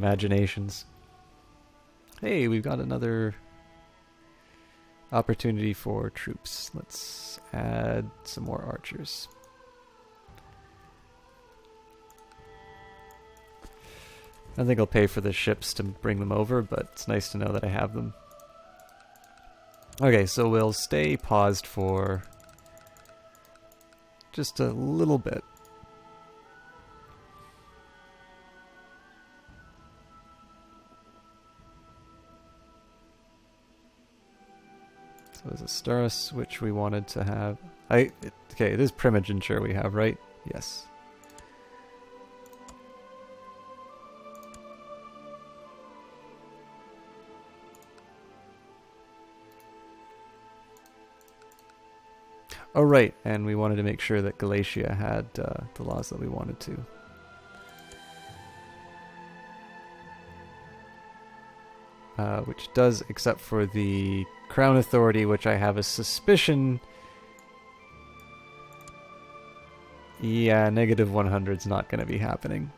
imaginations. Hey, we've got another opportunity for troops. Let's add some more archers. I don't think I'll pay for the ships to bring them over, but it's nice to know that I have them. Okay, so we'll stay paused for just a little bit. So there's a Starus, which we wanted to have. Okay, it is Primogenture we have, right? Yes. Oh, right, and we wanted to make sure that Galatia had the laws that we wanted to. Which does, except for the Crown Authority, which I have a suspicion... Yeah, negative 100 is not going to be happening.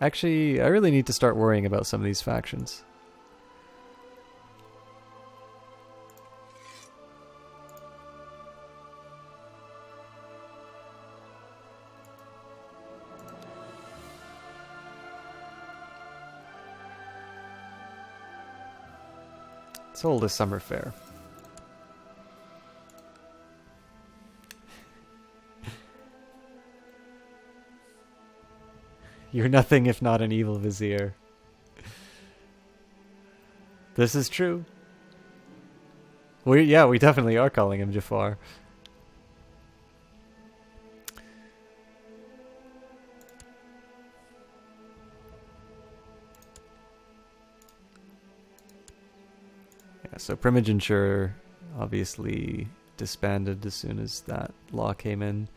Actually, I really need to start worrying about some of these factions. Let's hold a summer fair. You're nothing if not an evil vizier. This is true. We definitely are calling him Jafar. So Primogenture obviously disbanded as soon as that law came in.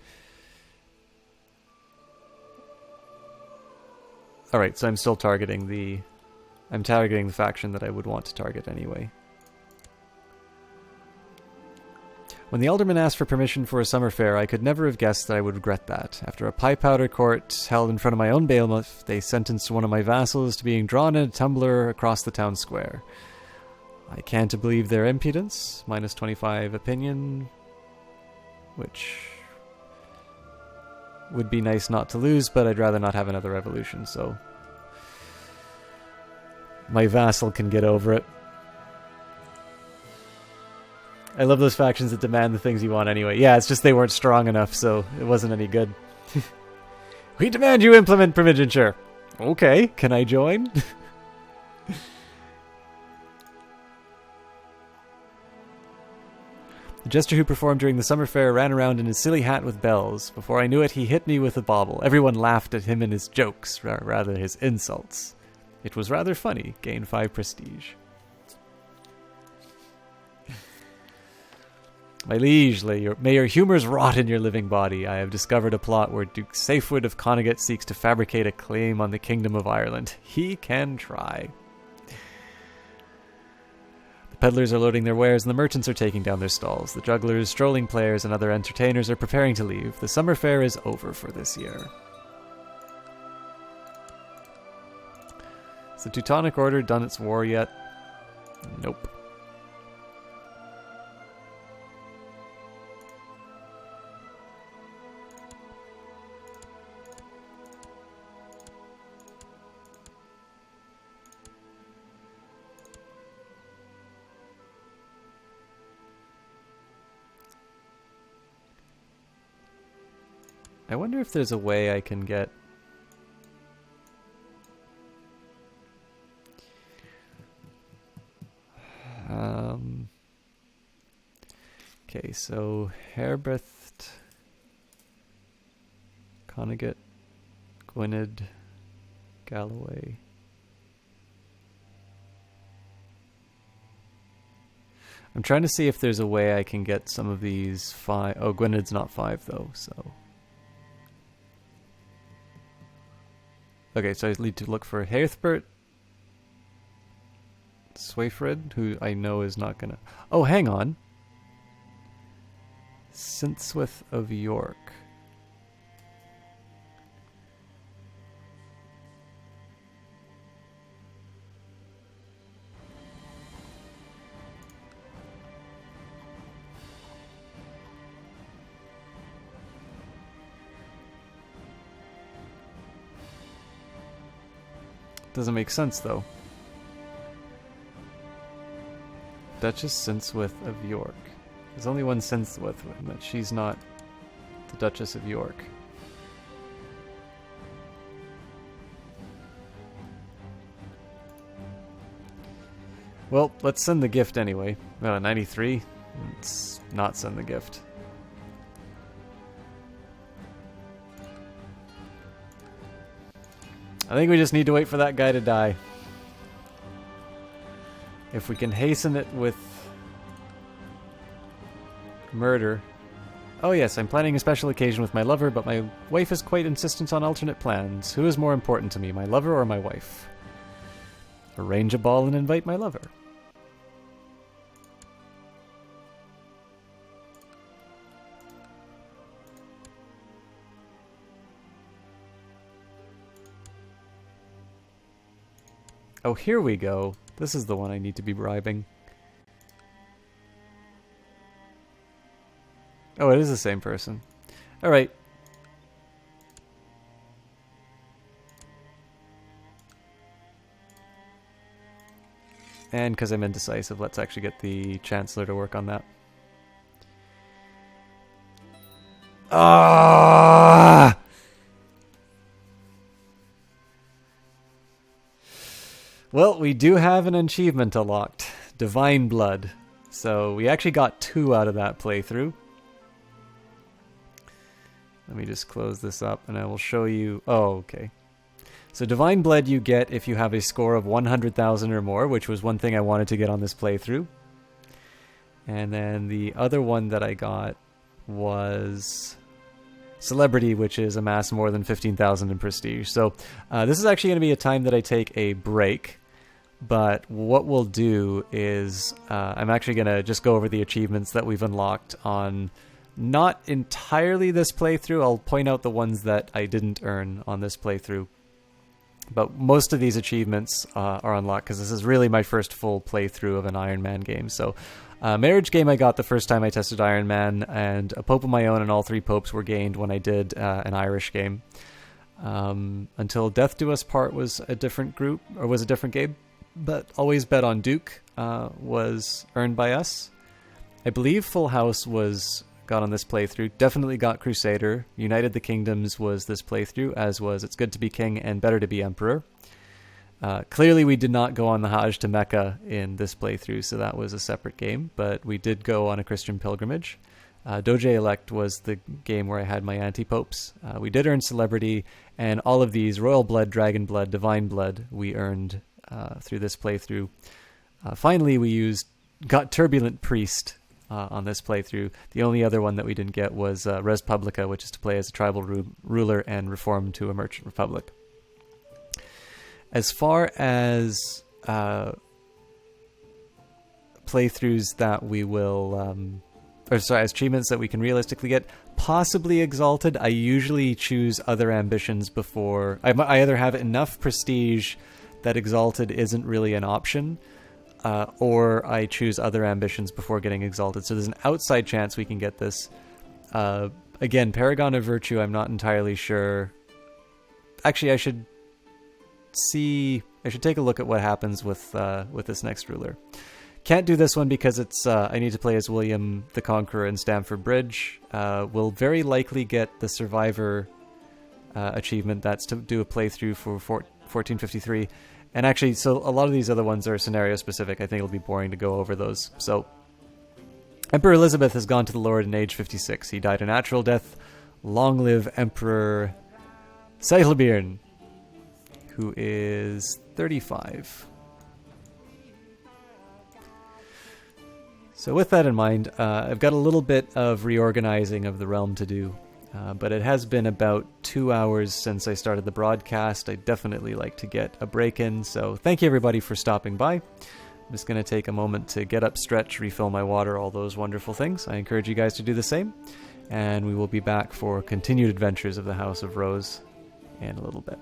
Alright, so I'm still targeting the faction that I would want to target anyway. When the alderman asked for permission for a summer fair, I could never have guessed that I would regret that. After a pie-powder court held in front of my own bailiff, they sentenced one of my vassals to being drawn in a tumbler across the town square. I can't believe their impudence. Minus 25 opinion. Which would be nice not to lose, but I'd rather not have another revolution, so... My vassal can get over it. I love those factions that demand the things you want anyway. Yeah, it's just they weren't strong enough, so it wasn't any good. We demand you implement Primogenture! Okay, can I join? The jester who performed during the summer fair ran around in his silly hat with bells. Before I knew it, he hit me with a bauble. Everyone laughed at him and his jokes, rather his insults. It was rather funny. Gain 5 prestige. My liege, may your humours rot in your living body. I have discovered a plot where Duke Safewood of Connaught seeks to fabricate a claim on the Kingdom of Ireland. He can try. Peddlers are loading their wares and the merchants are taking down their stalls. The jugglers, strolling players, and other entertainers are preparing to leave. The summer fair is over for this year. Has the Teutonic Order done its war yet? Nope. I wonder if there's a way I can get... Okay, so Hairbreadth, Connaught, Gwynedd, Galloway. I'm trying to see if there's a way I can get some of these 5... Oh, Gwynedd's not 5 though, so... Okay, so I need to look for Haethbert, Swayfred, who I know is not gonna... Oh, hang on! Sinthswith of York. Doesn't make sense, though. Duchess Sinthwith of York. There's only one Sinthwith, but she's not the Duchess of York. Well, let's send the gift anyway. 93? Let's not send the gift. I think we just need to wait for that guy to die. If we can hasten it with murder. Oh yes, I'm planning a special occasion with my lover, but my wife is quite insistent on alternate plans. Who is more important to me, my lover or my wife? Arrange a ball and invite my lover. Oh, here we go. This is the one I need to be bribing. Oh, it is the same person. Alright. And because I'm indecisive, let's actually get the Chancellor to work on that. Ah! Well, we do have an achievement unlocked. Divine Blood. So we actually got 2 out of that playthrough. Let me just close this up and I will show you... Oh, okay. So Divine Blood you get if you have a score of 100,000 or more, which was one thing I wanted to get on this playthrough. And then the other one that I got was Celebrity, which is amass more than 15,000 in prestige. So this is actually going to be a time that I take a break. But what we'll do is I'm actually going to just go over the achievements that we've unlocked on not entirely this playthrough. I'll point out the ones that I didn't earn on this playthrough. But most of these achievements are unlocked because this is really my first full playthrough of an Iron Man game. So marriage game I got the first time I tested Iron Man, and a pope of my own, and all 3 popes were gained when I did an Irish game. Until Death Do Us Part was a different group, or was a different game. But Always Bet on Duke was earned by us. I believe Full House got on this playthrough. Definitely got Crusader. United the Kingdoms was this playthrough, as was It's Good to Be King and Better to Be Emperor. Clearly we did not go on the Hajj to Mecca in this playthrough, so that was a separate game, but we did go on a Christian pilgrimage. Doge Elect was the game where I had my anti-popes. We did earn Celebrity, and all of these, Royal Blood, Dragon Blood, Divine Blood, we earned through this playthrough. Finally, we got Turbulent Priest on this playthrough. The only other one that we didn't get was Res Publica, which is to play as a tribal ruler and reform to a merchant republic. As far as playthroughs that we will... as achievements that we can realistically get, possibly Exalted. I usually choose other ambitions before... I either have enough prestige that Exalted isn't really an option, or I choose other ambitions before getting Exalted. So there's an outside chance we can get this. Again, Paragon of Virtue, I'm not entirely sure. Actually, I should take a look at what happens with this next ruler. Can't do this one because it's I need to play as William the Conqueror in Stamford Bridge. We'll very likely get the Survivor achievement. That's to do a playthrough for 1453. And actually, so a lot of these other ones are scenario specific. I think it'll be boring to go over those. So, Emperor Elizabeth has gone to the Lord in age 56. He died a natural death. Long live Emperor Seihlbjörn, who is 35. So with that in mind, I've got a little bit of reorganizing of the realm to do. But it has been about 2 hours since I started the broadcast. I'd definitely like to get a break in, so thank you everybody for stopping by. I'm just going to take a moment to get up, stretch, refill my water, all those wonderful things. I encourage you guys to do the same, and we will be back for continued adventures of the House of Rose in a little bit.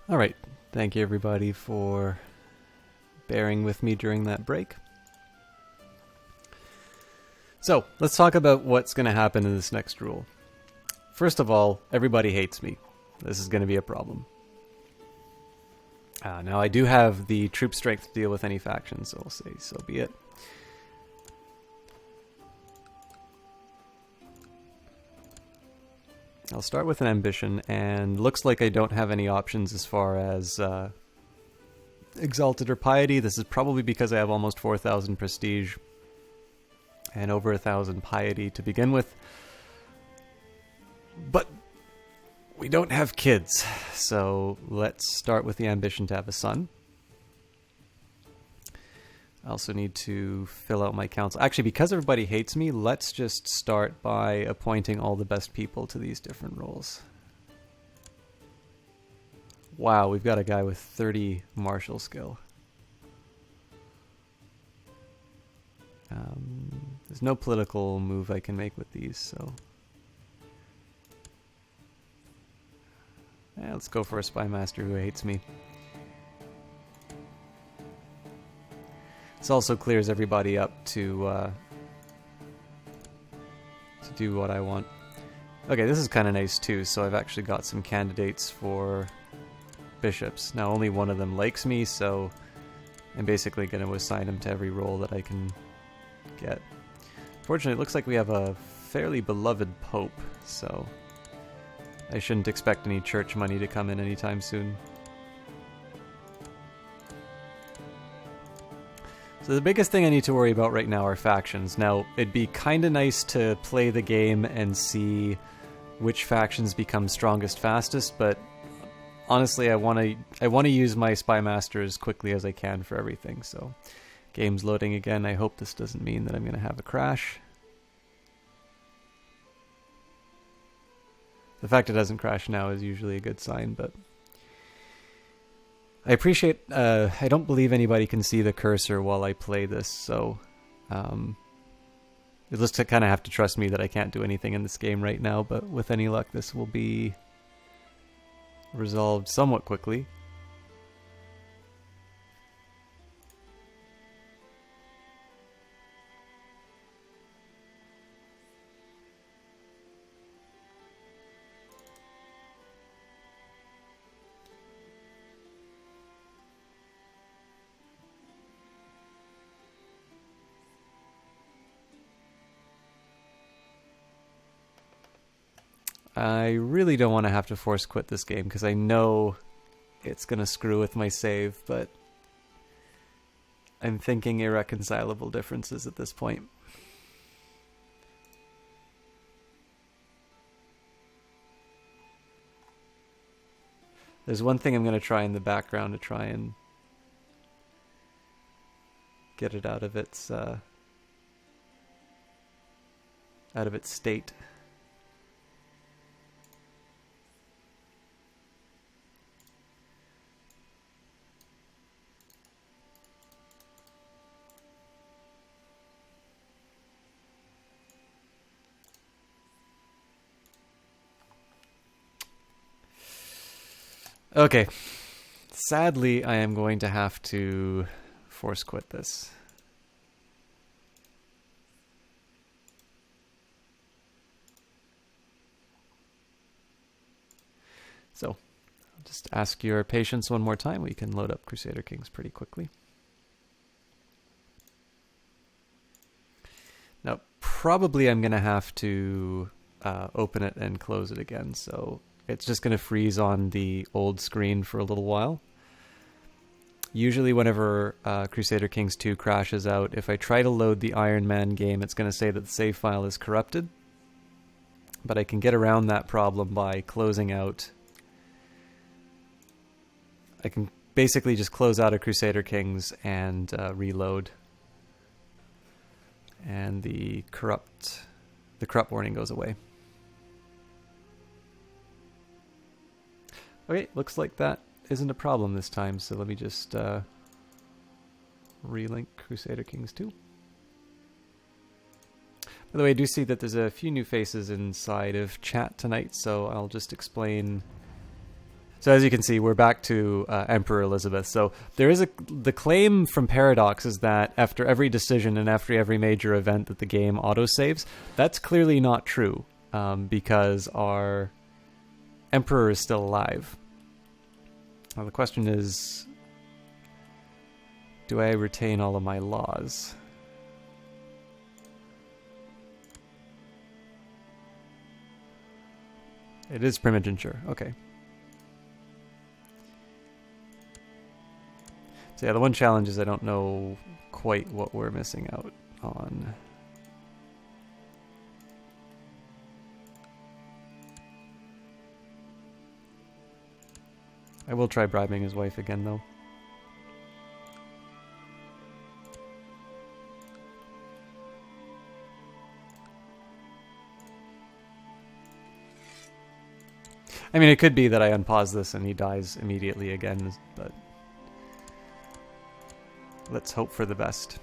Alright, thank you everybody for bearing with me during that break. So, let's talk about what's going to happen in this next rule. First of all, everybody hates me. This is going to be a problem. Now, I do have the troop strength to deal with any faction, so I'll say so be it. I'll start with an ambition, and looks like I don't have any options as far as Exalted or Piety. This is probably because I have almost 4,000 Prestige and over 1,000 Piety to begin with. But we don't have kids, so let's start with the ambition to have a son. I also need to fill out my council. Actually, because everybody hates me, let's just start by appointing all the best people to these different roles. Wow, we've got a guy with 30 martial skill. There's no political move I can make with these, so... yeah, let's go for a spy master who hates me. This also clears everybody up to do what I want. Okay, this is kind of nice too, so I've actually got some candidates for bishops. Now only one of them likes me, so I'm basically going to assign him to every role that I can get. Fortunately, it looks like we have a fairly beloved pope, so I shouldn't expect any church money to come in anytime soon. So the biggest thing I need to worry about right now are factions. Now, it'd be kind of nice to play the game and see which factions become strongest fastest, but honestly, I want to use my spy master as quickly as I can for everything. So, game's loading again. I hope this doesn't mean that I'm going to have a crash. The fact it doesn't crash now is usually a good sign, but I appreciate, I don't believe anybody can see the cursor while I play this, so you'll just kind of have to trust me that I can't do anything in this game right now, but with any luck this will be resolved somewhat quickly. I really don't want to have to force quit this game because I know it's going to screw with my save, but I'm thinking irreconcilable differences at this point. There's one thing I'm going to try in the background to try and get it out of its state. Okay, sadly I am going to have to force quit this. So, I'll just ask your patience one more time. We can load up Crusader Kings pretty quickly. Now, probably I'm going to have to open it and close it again, so it's just going to freeze on the old screen for a little while. Usually whenever Crusader Kings 2 crashes out, if I try to load the Iron Man game, it's going to say that the save file is corrupted. But I can get around that problem by closing out. I can basically just close out of Crusader Kings and reload. And the corrupt warning goes away. Okay, looks like that isn't a problem this time, so let me just relink Crusader Kings 2. By the way, I do see that there's a few new faces inside of chat tonight, so I'll just explain So as you can see, we're back to Emperor Elizabeth. So there is the claim from Paradox is that after every decision and after every major event that the game autosaves. That's clearly not true, because our Emperor is still alive. Well, the question is, do I retain all of my laws? It is primogeniture, okay. So yeah, the one challenge is I don't know quite what we're missing out on. I will try bribing his wife again, though. I mean, it could be that I unpause this and he dies immediately again, but let's hope for the best.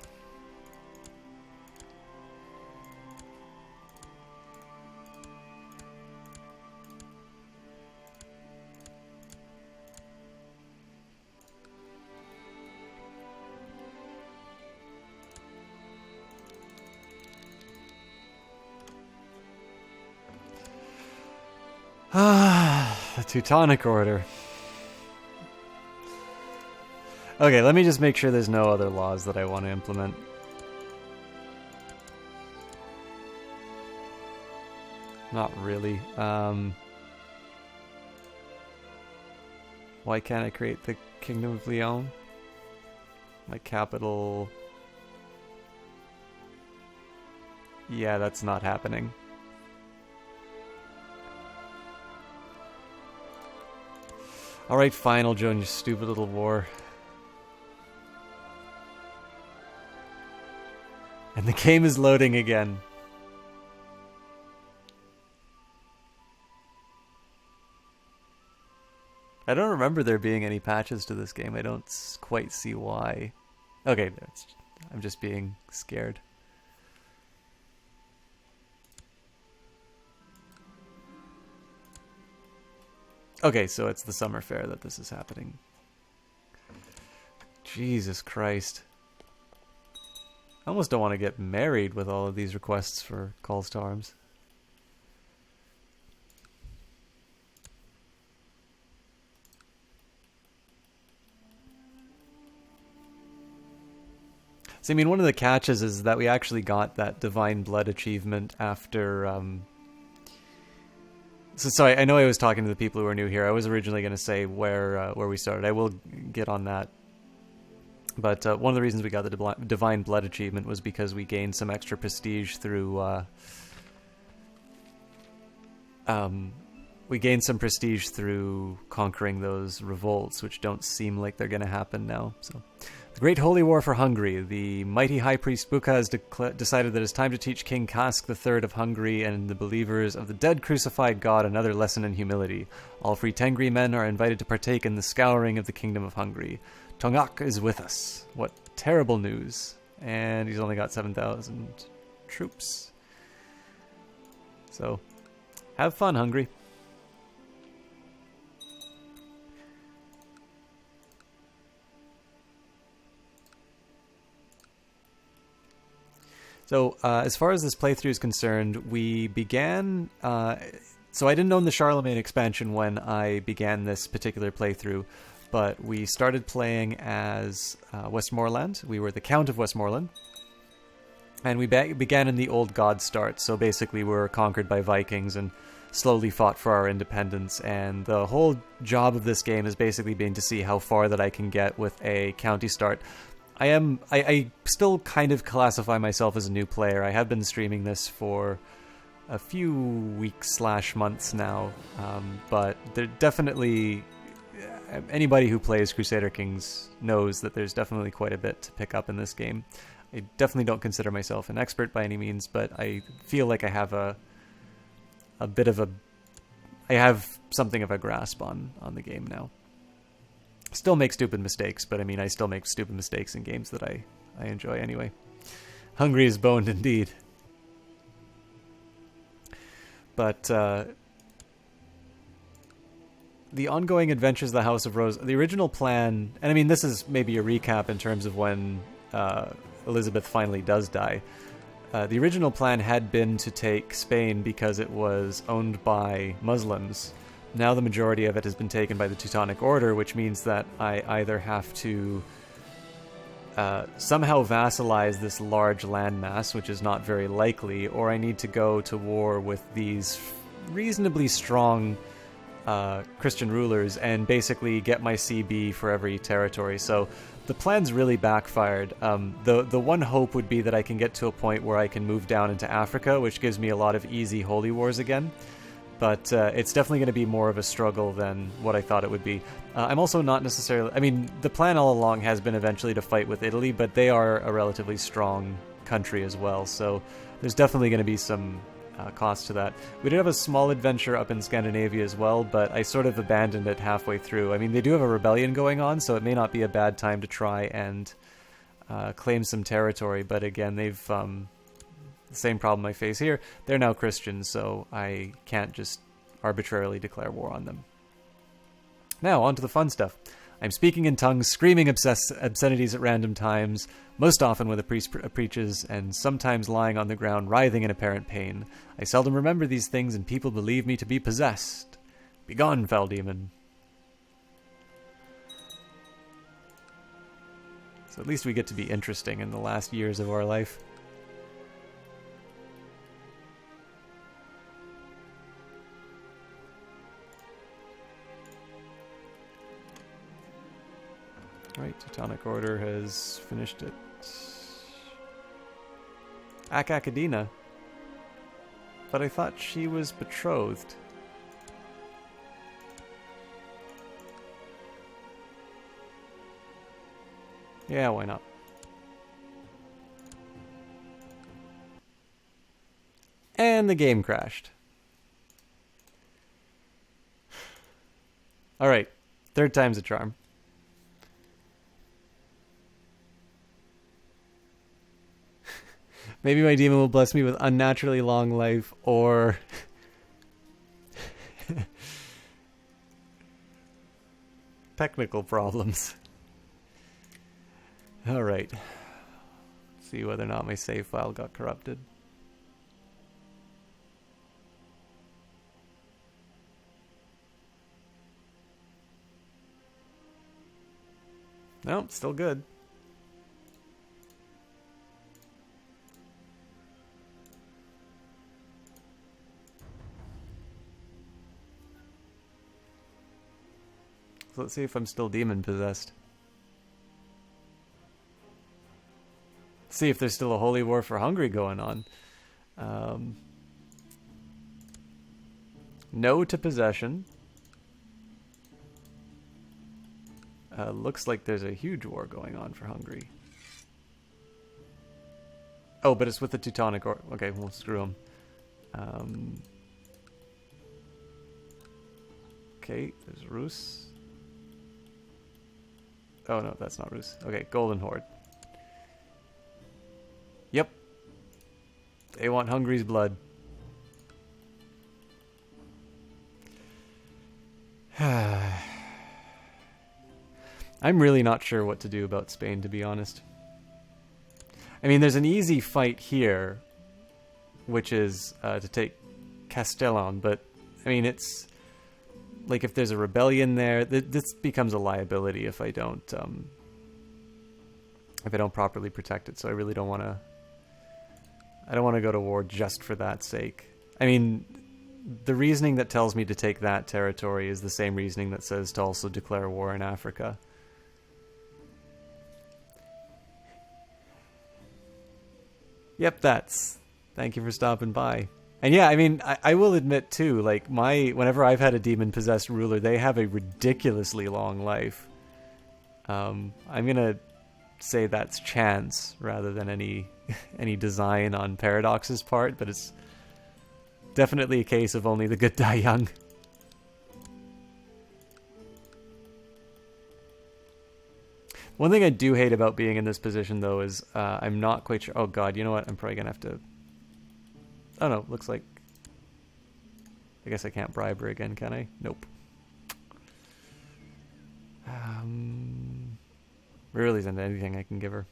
The Teutonic Order. Okay, let me just make sure there's no other laws that I want to implement. Not really. Why can't I create the Kingdom of Leon? My capital... Yeah, that's not happening. Alright, fine, I'll join your stupid little war. And the game is loading again. I don't remember there being any patches to this game. I don't quite see why. Okay, I'm just being scared. Okay, so it's the summer fair that this is happening. Jesus Christ. I almost don't want to get married with all of these requests for calls to arms. So, I mean, one of the catches is that we actually got that Divine Blood achievement after... So I know I was talking to the people who are new here. I was originally going to say where we started. I will get on that. But one of the reasons we got the Divine Blood achievement was because we gained some extra prestige through... we gained some prestige through conquering those revolts, which don't seem like they're going to happen now. So, the Great Holy War for Hungary. The mighty High Priest Buka has decided that it's time to teach King Kask III of Hungary and the believers of the dead crucified God another lesson in humility. All free Tengri men are invited to partake in the scouring of the Kingdom of Hungary. Tongak is with us. What terrible news. And he's only got 7,000 troops. So, have fun, Hungary. So, as far as this playthrough is concerned, we began... so I didn't own the Charlemagne expansion when I began this particular playthrough, but we started playing as Westmoreland. We were the Count of Westmoreland. And we began in the Old God start, so basically we were conquered by Vikings and slowly fought for our independence. And the whole job of this game has basically been to see how far that I can get with a county start. I still kind of classify myself as a new player. I have been streaming this for a few weeks / months now, but there definitely... Anybody who plays Crusader Kings knows that there's definitely quite a bit to pick up in this game. I definitely don't consider myself an expert by any means, but I feel like I have a bit of a... I have something of a grasp on the game now. Still make stupid mistakes, but I mean, I still make stupid mistakes in games that I enjoy anyway. Hungry is boned indeed. But the ongoing adventures of the House of Rose, the original plan, and I mean, this is maybe a recap in terms of when Elizabeth finally does die. The original plan had been to take Spain because it was owned by Muslims. Now the majority of it has been taken by the Teutonic Order, which means that I either have to somehow vassalize this large landmass, which is not very likely, or I need to go to war with these reasonably strong Christian rulers and basically get my CB for every territory. So the plan's really backfired. The one hope would be that I can get to a point where I can move down into Africa, which gives me a lot of easy holy wars again. But it's definitely going to be more of a struggle than what I thought it would be. I'm also not necessarily... I mean, the plan all along has been eventually to fight with Italy, but they are a relatively strong country as well, so there's definitely going to be some cost to that. We did have a small adventure up in Scandinavia as well, but I sort of abandoned it halfway through. I mean, they do have a rebellion going on, so it may not be a bad time to try and claim some territory, but again, they've... the same problem I face here. They're now Christians, so I can't just arbitrarily declare war on them. Now, on to the fun stuff. I'm speaking in tongues, screaming obscenities at random times, most often when the priest preaches, and sometimes lying on the ground, writhing in apparent pain. I seldom remember these things, and people believe me to be possessed. Begone, foul demon. So at least we get to be interesting in the last years of our life. Right, Teutonic Order has finished it. Akakadina. But I thought she was betrothed. Yeah, why not? And the game crashed. Alright, third time's a charm. Maybe my demon will bless me with unnaturally long life, or... technical problems. Alright. See whether or not my save file got corrupted. Nope, still good. So let's see if I'm still demon possessed. See if there's still a holy war for Hungary going on. No to possession. Looks like there's a huge war going on for Hungary. Oh, but it's with the Teutonic Order. Okay, well, screw them. Okay, there's Rus. Oh no, that's not Rus. Okay, Golden Horde. Yep. They want Hungary's blood. I'm really not sure what to do about Spain, to be honest. I mean, there's an easy fight here, which is to take Castellon, but I mean, it's like if there's a rebellion there, this becomes a liability if I don't properly protect it. So I really don't want to. I don't want to go to war just for that sake. I mean, the reasoning that tells me to take that territory is the same reasoning that says to also declare war in Africa. Yep, that's. Thank you for stopping by. And yeah, I mean, I will admit too, like whenever I've had a demon-possessed ruler, they have a ridiculously long life. I'm gonna say that's chance rather than any design on Paradox's part, but it's definitely a case of only the good die young. One thing I do hate about being in this position, though, is I'm not quite sure... Oh, God, you know what? I'm probably gonna have to... Oh, no, looks like... I guess I can't bribe her again, can I? Nope. There really isn't anything I can give her.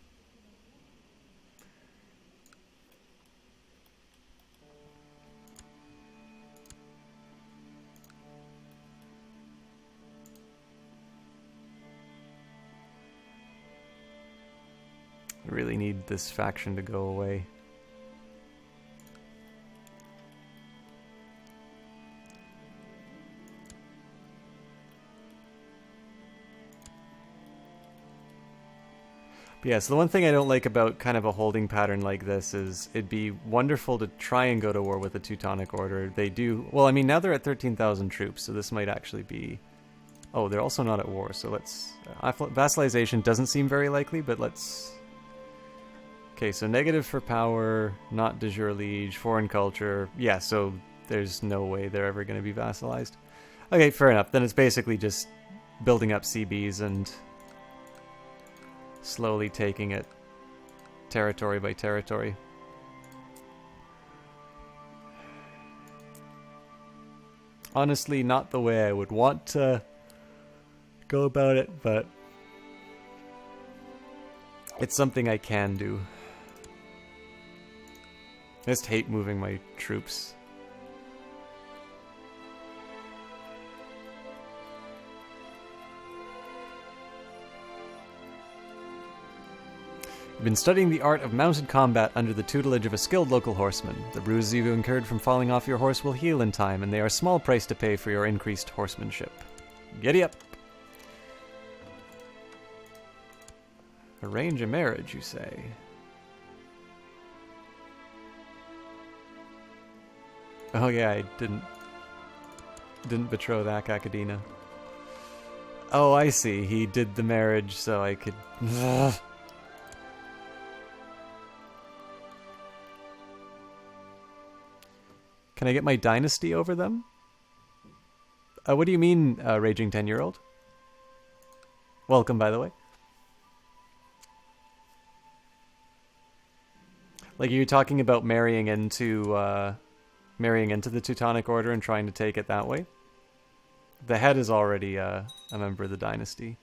I really need this faction to go away. But yeah, so the one thing I don't like about kind of a holding pattern like this is it'd be wonderful to try and go to war with the Teutonic Order. They do... Well, I mean, now they're at 13,000 troops, so this might actually be... Oh, they're also not at war, so let's... vassalization doesn't seem very likely, but let's... Okay, so negative for power, not de jure liege, foreign culture. Yeah, so there's no way they're ever going to be vassalized. Okay, fair enough. Then it's basically just building up CBs and slowly taking it territory by territory. Honestly, not the way I would want to go about it, but it's something I can do. I just hate moving my troops. You've been studying the art of mounted combat under the tutelage of a skilled local horseman. The bruises you incurred from falling off your horse will heal in time, and they are a small price to pay for your increased horsemanship. Giddy up! Arrange a marriage, you say? Oh yeah, I didn't betroth Akakadina. Oh, I see. He did the marriage so I could... Ugh. Can I get my dynasty over them? What do you mean, Raging 10-year-old? Welcome, by the way. Like, are you talking about marrying into the Teutonic Order and trying to take it that way? The head is already a member of the dynasty.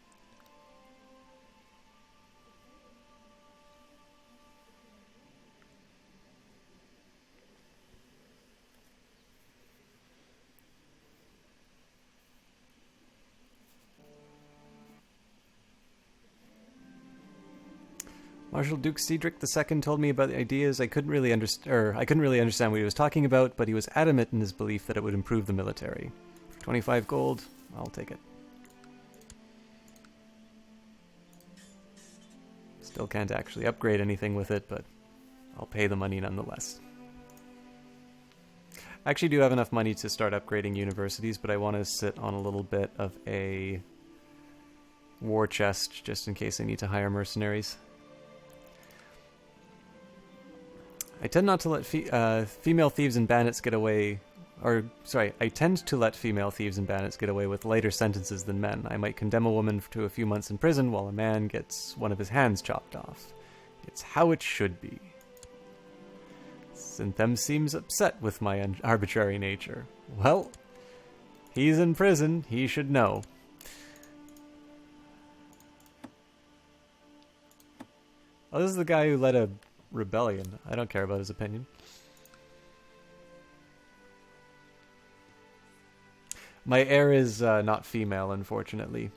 Marshal Duke Cedric II told me about the ideas. I couldn't really understand what he was talking about, but he was adamant in his belief that it would improve the military. For 25 gold, I'll take it. Still can't actually upgrade anything with it, but I'll pay the money nonetheless. I actually do have enough money to start upgrading universities, but I want to sit on a little bit of a war chest just in case I need to hire mercenaries. I tend not to let female thieves and bandits get away... I tend to let female thieves and bandits get away with lighter sentences than men. I might condemn a woman to a few months in prison while a man gets one of his hands chopped off. It's how it should be. Synthem seems upset with my arbitrary nature. Well, he's in prison. He should know. Oh, this is the guy who led a rebellion. I don't care about his opinion. My heir is not female, unfortunately.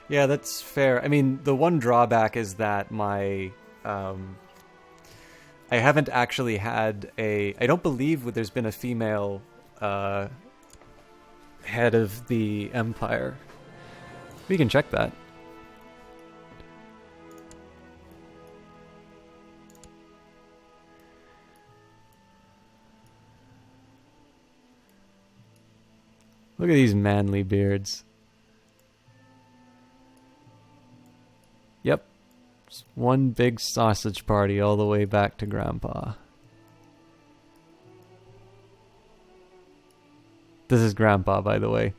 Yeah, that's fair. I mean, the one drawback is that my... I haven't actually had a... I don't believe there's been a female head of the Empire. We can check that. Look at these manly beards. Yep. Just one big sausage party all the way back to Grandpa. This is Grandpa, by the way.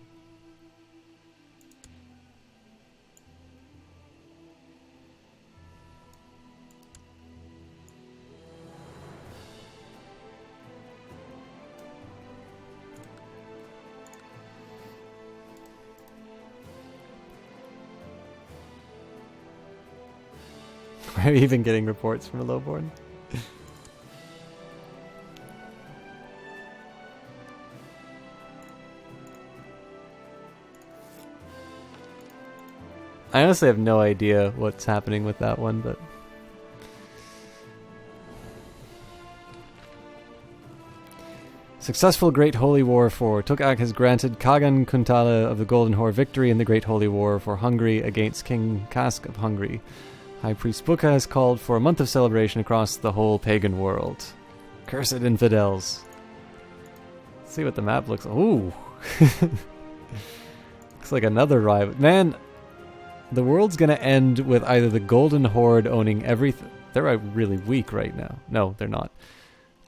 before even getting reports from a lowborn. I honestly have no idea what's happening with that one, but... Successful Great Holy War for Tukak has granted Kagan Kuntala of the Golden Horde victory in the Great Holy War for Hungary against King Kask of Hungary. High Priest Buka has called for a month of celebration across the whole pagan world. Cursed infidels. Let's see what the map looks like. Ooh! Looks like another rival. Man, the world's gonna end with either the Golden Horde owning everything. They're really weak right now. No, they're not.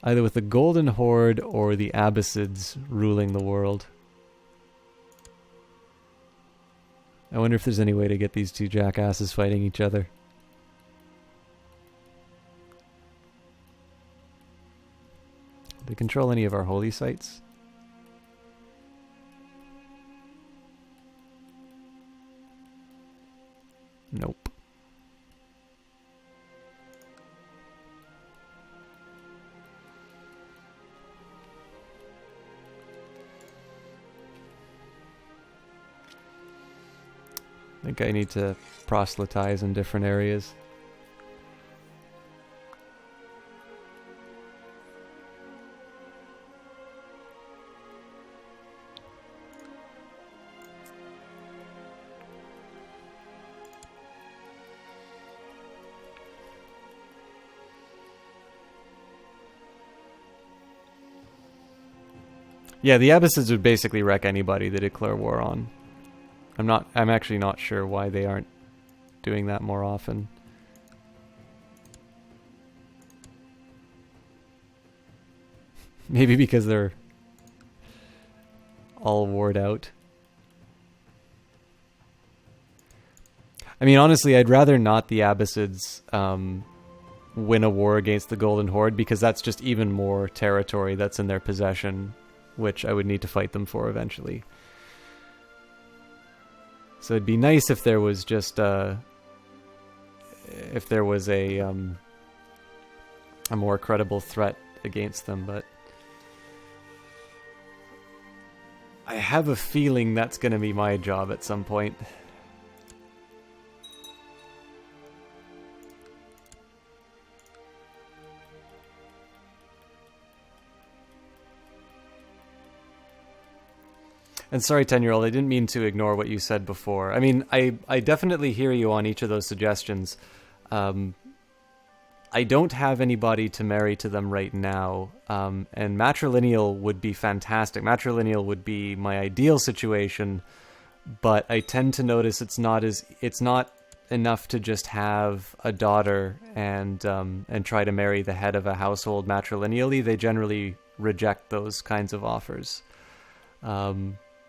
Either with the Golden Horde or the Abbasids ruling the world. I wonder if there's any way to get these two jackasses fighting each other. Do they control any of our holy sites? Nope. I think I need to proselytize in different areas. Yeah, the Abbasids would basically wreck anybody they declare war on. I'm actually not sure why they aren't doing that more often. Maybe because they're all warred out. I mean, honestly, I'd rather not the Abbasids win a war against the Golden Horde, because that's just even more territory that's in their possession, which I would need to fight them for eventually. So it'd be nice if there was just a more credible threat against them, but I have a feeling that's going to be my job at some point. And sorry, 10-year-old, I didn't mean to ignore what you said before. I mean, I definitely hear you on each of those suggestions. I don't have anybody to marry to them right now, and matrilineal would be fantastic. Matrilineal would be my ideal situation, but I tend to notice it's not enough to just have a daughter and try to marry the head of a household matrilineally. They generally reject those kinds of offers.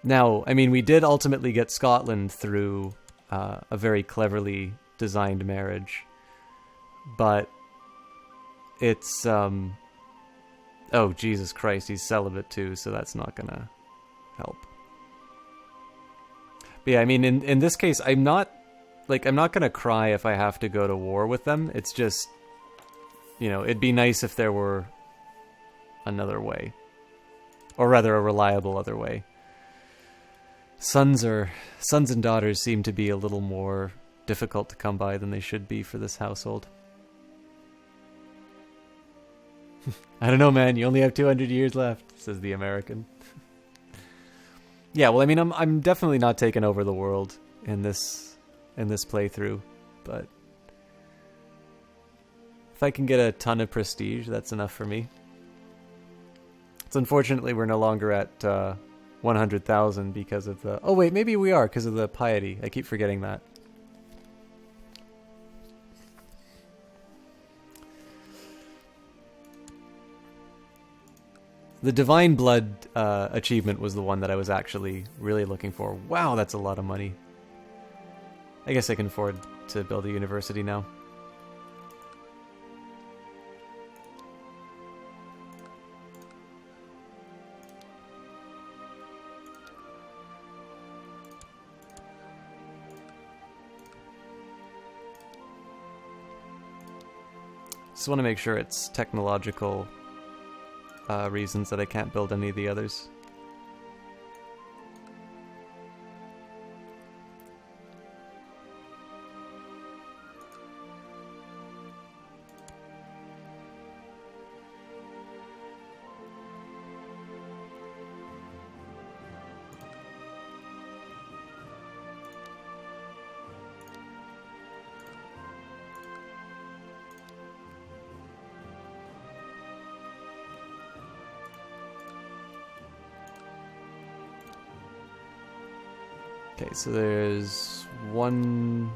Now, I mean, we did ultimately get Scotland through a very cleverly designed marriage, but it's oh, Jesus Christ, he's celibate too, so that's not gonna help. But yeah, I mean, in this case, I'm not gonna cry if I have to go to war with them. It's just, you know, it'd be nice if there were another way, or rather a reliable other way. Sons and daughters seem to be a little more difficult to come by than they should be for this household. I don't know, man. You only have 200 years left, says the American. Yeah, well, I mean, I'm definitely not taking over the world in this playthrough, but if I can get a ton of prestige, that's enough for me. So unfortunately, we're no longer at 100,000 because of the... Oh wait, maybe we are because of the piety. I keep forgetting that. The Divine Blood achievement was the one that I was actually really looking for. Wow, that's a lot of money. I guess I can afford to build a university now. Just want to make sure it's technological reasons that I can't build any of the others. Okay, so there's one...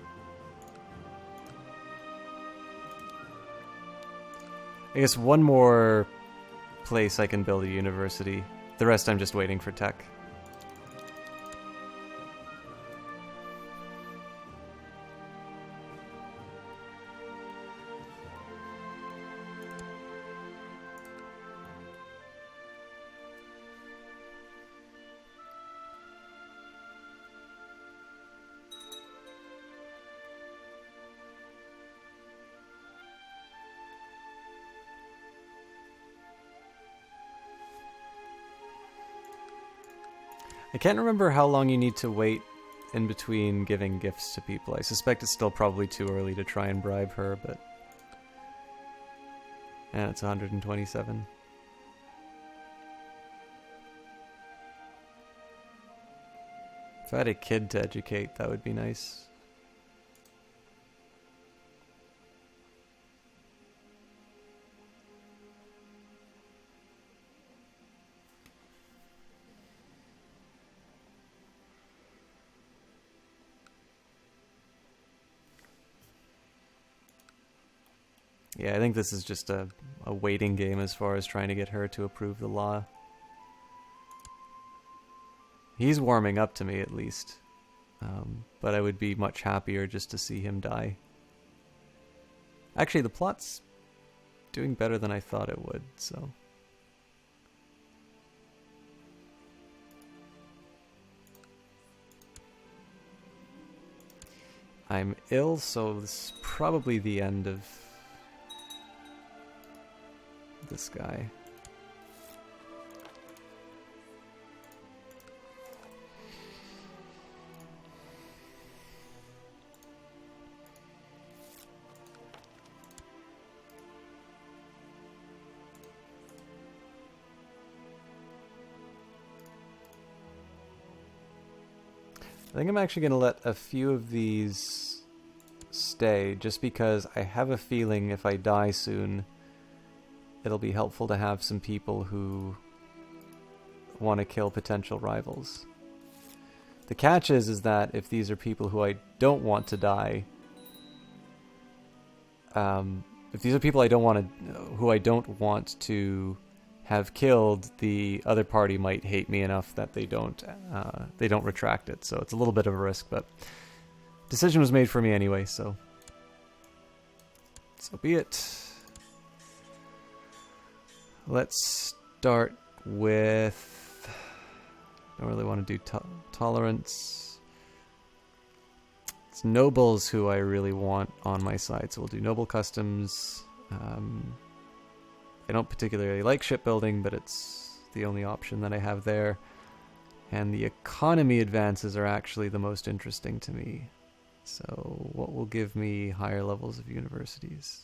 I guess one more place I can build a university. The rest I'm just waiting for tech. I can't remember how long you need to wait in between giving gifts to people. I suspect it's still probably too early to try and bribe her, but... And it's 127. If I had a kid to educate, that would be nice. Yeah, I think this is just a waiting game as far as trying to get her to approve the law. He's warming up to me, at least. But I would be much happier just to see him die. Actually, the plot's doing better than I thought it would, so... I'm ill, so this is probably the end of this guy. I think I'm actually going to let a few of these stay, just because I have a feeling if I die soon, it'll be helpful to have some people who want to kill potential rivals. The catch is that if these are people who I don't want to die, if these are people who I don't want to have killed, the other party might hate me enough that they don't retract it. So it's a little bit of a risk, but decision was made for me anyway, so be it. Let's start with... Don't really want to do tolerance. It's nobles who I really want on my side, so we'll do noble customs. I don't particularly like shipbuilding, but it's the only option that I have there. And the economy advances are actually the most interesting to me. So what will give me higher levels of universities?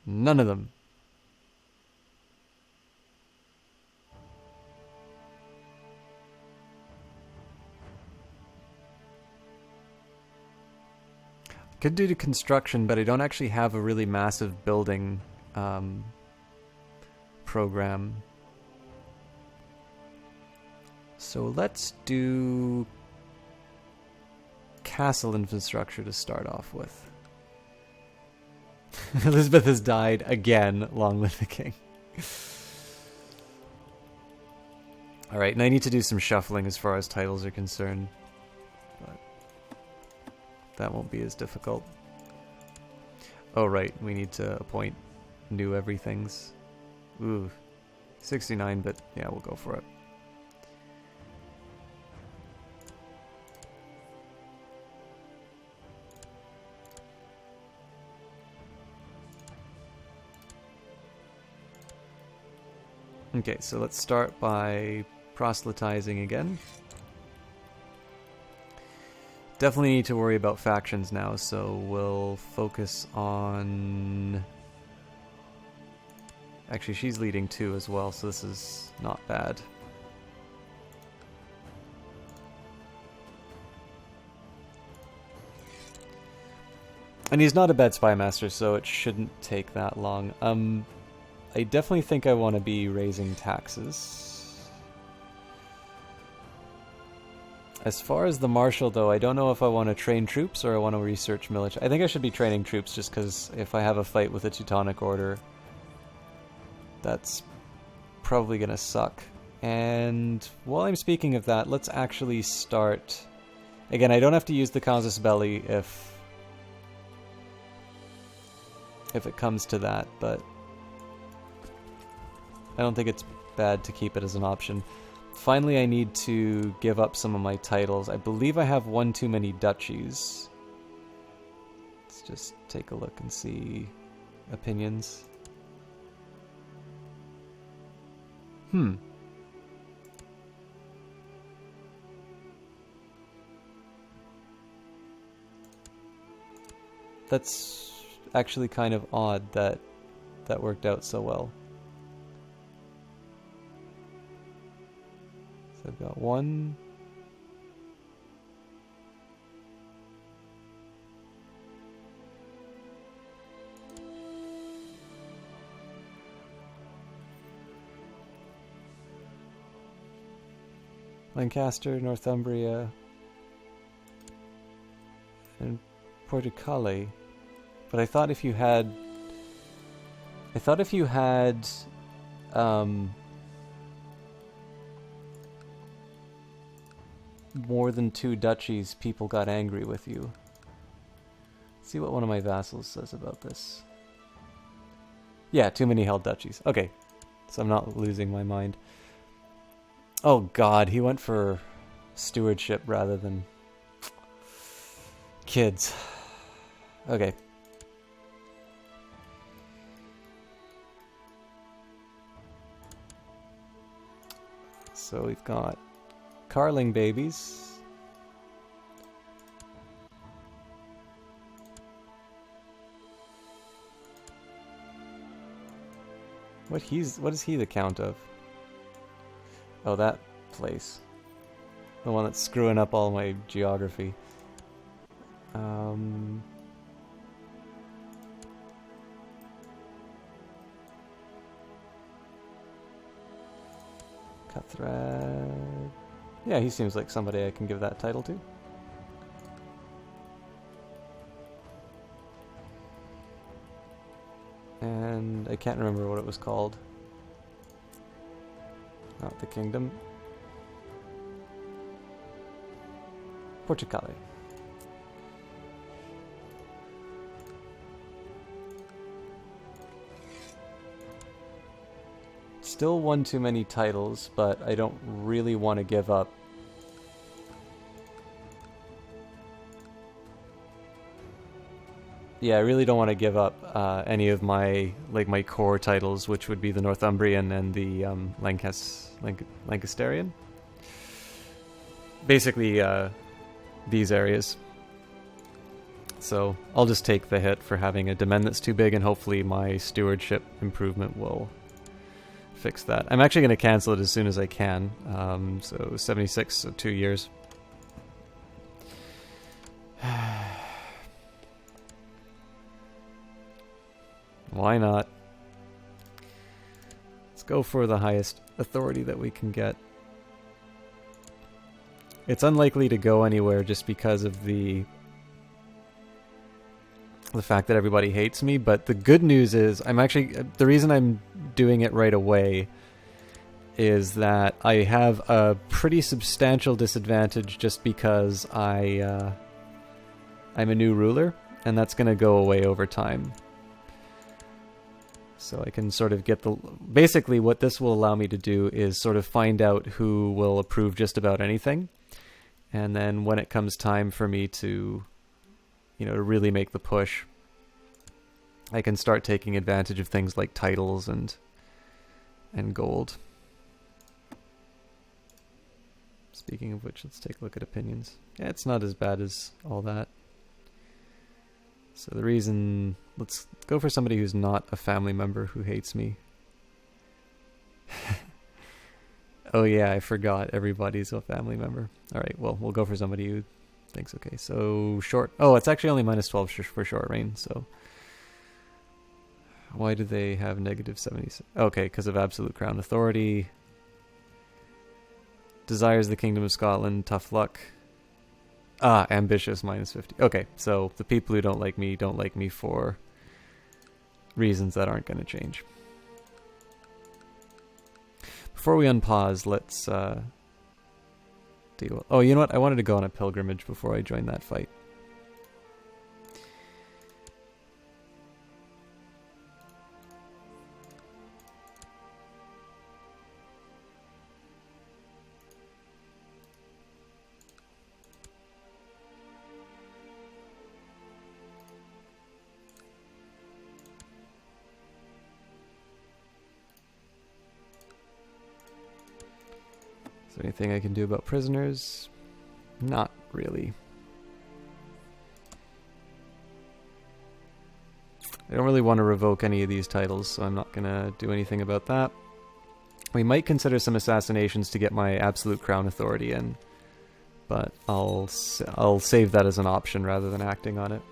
None of them. Could do the construction, but I don't actually have a really massive building program. So let's do castle infrastructure to start off with. Elizabeth has died again. Long live the king. Alright, and I need to do some shuffling as far as titles are concerned. But that won't be as difficult. Oh right, we need to appoint new everythings. Ooh, 69, but yeah, we'll go for it. Okay, so let's start by proselytizing again. Definitely need to worry about factions now, so we'll focus on... Actually, she's leading too as well, so this is not bad. And he's not a bad spy master, so it shouldn't take that long. I definitely think I want to be raising taxes. As far as the marshal, though, I don't know if I want to train troops or I want to research military. I think I should be training troops just because if I have a fight with the Teutonic Order, that's probably going to suck. And while I'm speaking of that, let's actually start... Again, I don't have to use the casus belli if it comes to that, but I don't think it's bad to keep it as an option. Finally, I need to give up some of my titles. I believe I have one too many duchies. Let's just take a look and see opinions. That's actually kind of odd that that worked out so well. So I've got one. Lancaster, Northumbria, and Portucale. But I thought if you had... more than 2 duchies, people got angry with you. Let's see what one of my vassals says about this. Yeah, too many held duchies. Okay, so I'm not losing my mind. Oh god, he went for stewardship rather than kids. Okay. So we've got Carling babies. What is he the count of? Oh, that place. The one that's screwing up all my geography. Cutthread. Yeah, he seems like somebody I can give that title to. And I can't remember what it was called. Not the kingdom. Portucale. Still one too many titles, but I don't really want to give up. Yeah, I really don't want to give up any of my my core titles, which would be the Northumbrian and the Lancasterian. Basically, these areas. So I'll just take the hit for having a domain that's too big, and hopefully my stewardship improvement will fix that. I'm actually going to cancel it as soon as I can. So 76, so 2 years. Why not? Let's go for the highest authority that we can get. It's unlikely to go anywhere just because of the fact that everybody hates me, but the good news is the reason I'm doing it right away is that I have a pretty substantial disadvantage just because I'm a new ruler, and that's going to go away over time. So I can sort of get basically what this will allow me to do is sort of find out who will approve just about anything. And then when it comes time for me to, to really make the push, I can start taking advantage of things like titles and and gold. Speaking of which, let's take a look at opinions. Yeah, it's not as bad as all that. So the reason... Let's go for somebody who's not a family member who hates me. Oh yeah, I forgot. Everybody's a family member. Alright, well, we'll go for somebody who thinks okay. So, short... Oh, it's actually only minus 12 for short rain, so... Why do they have negative 70? Okay, because of absolute crown authority. Desires the Kingdom of Scotland, tough luck. Ah, ambitious, minus 50. Okay, so the people who don't like me for reasons that aren't going to change. Before we unpause, let's deal with... Oh, you know what? I wanted to go on a pilgrimage before I joined that fight. Is there anything I can do about prisoners? Not really. I don't really want to revoke any of these titles, so I'm not going to do anything about that. We might consider some assassinations to get my absolute crown authority in, but I'll save that as an option rather than acting on it.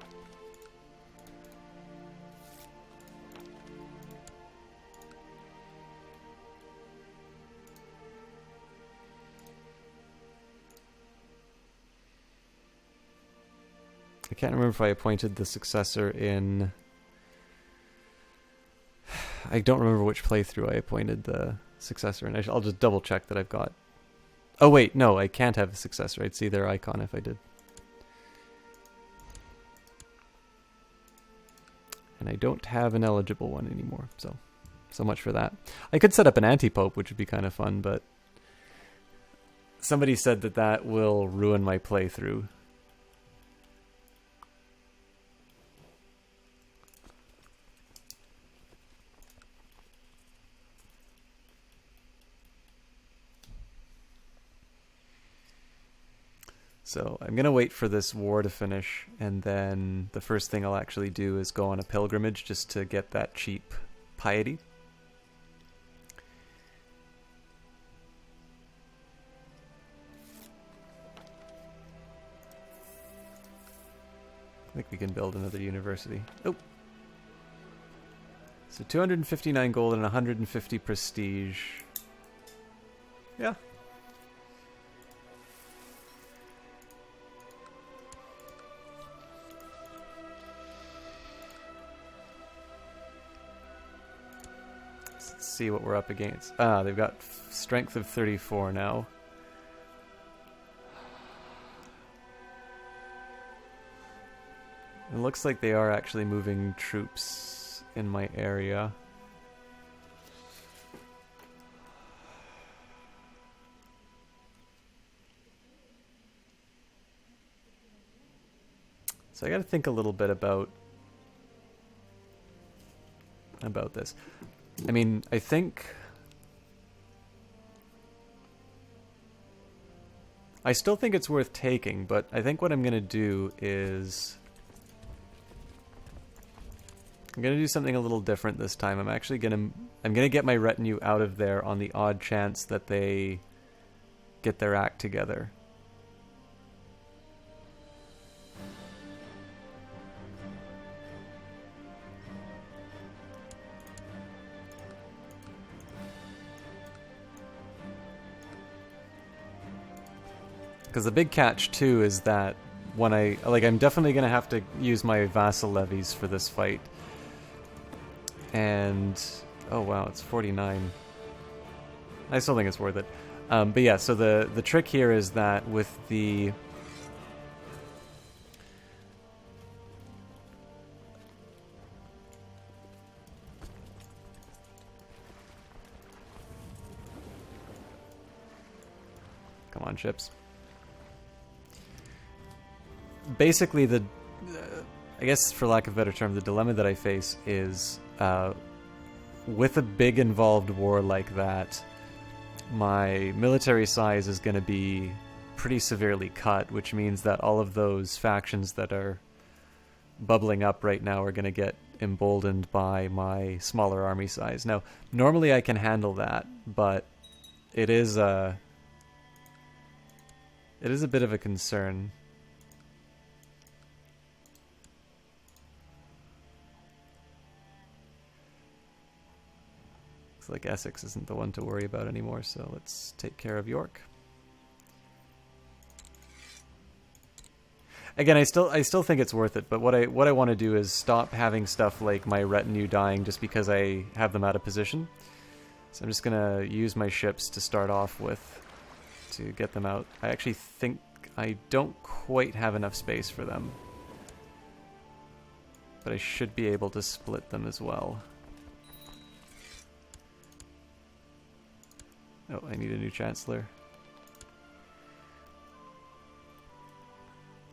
I can't remember if I appointed the successor in... I don't remember which playthrough I appointed the successor in. I'll just double check that I've got... Oh wait, no, I can't have a successor. I'd see their icon if I did. And I don't have an eligible one anymore, so much for that. I could set up an anti-pope, which would be kind of fun, but... Somebody said that that will ruin my playthrough. So I'm going to wait for this war to finish, and then the first thing I'll actually do is go on a pilgrimage just to get that cheap piety. I think we can build another university. Oh! So 259 gold and 150 prestige. Yeah. See what we're up against. Ah, they've got strength of 34 now. It looks like they are actually moving troops in my area. So I gotta think a little bit about this. I mean, I think... I still think it's worth taking, but I think what I'm going to do is... I'm going to do something a little different this time. I'm actually going to get my retinue out of there on the odd chance that they get their act together. Because the big catch, too, is that when I'm definitely going to have to use my vassal levies for this fight. And, oh wow, it's 49. I still think it's worth it. But yeah, so the trick here is that with the... Come on, ships. Basically, I guess for lack of a better term, the dilemma that I face is with a big involved war like that, my military size is going to be pretty severely cut, which means that all of those factions that are bubbling up right now are going to get emboldened by my smaller army size. Now, normally I can handle that, but it is a bit of a concern. Looks like Essex isn't the one to worry about anymore, so let's take care of York. Again, I still think it's worth it, but what I want to do is stop having stuff like my retinue dying just because I have them out of position. So I'm just gonna use my ships to start off with to get them out. I actually think I don't quite have enough space for them, but I should be able to split them as well. Oh, I need a new chancellor.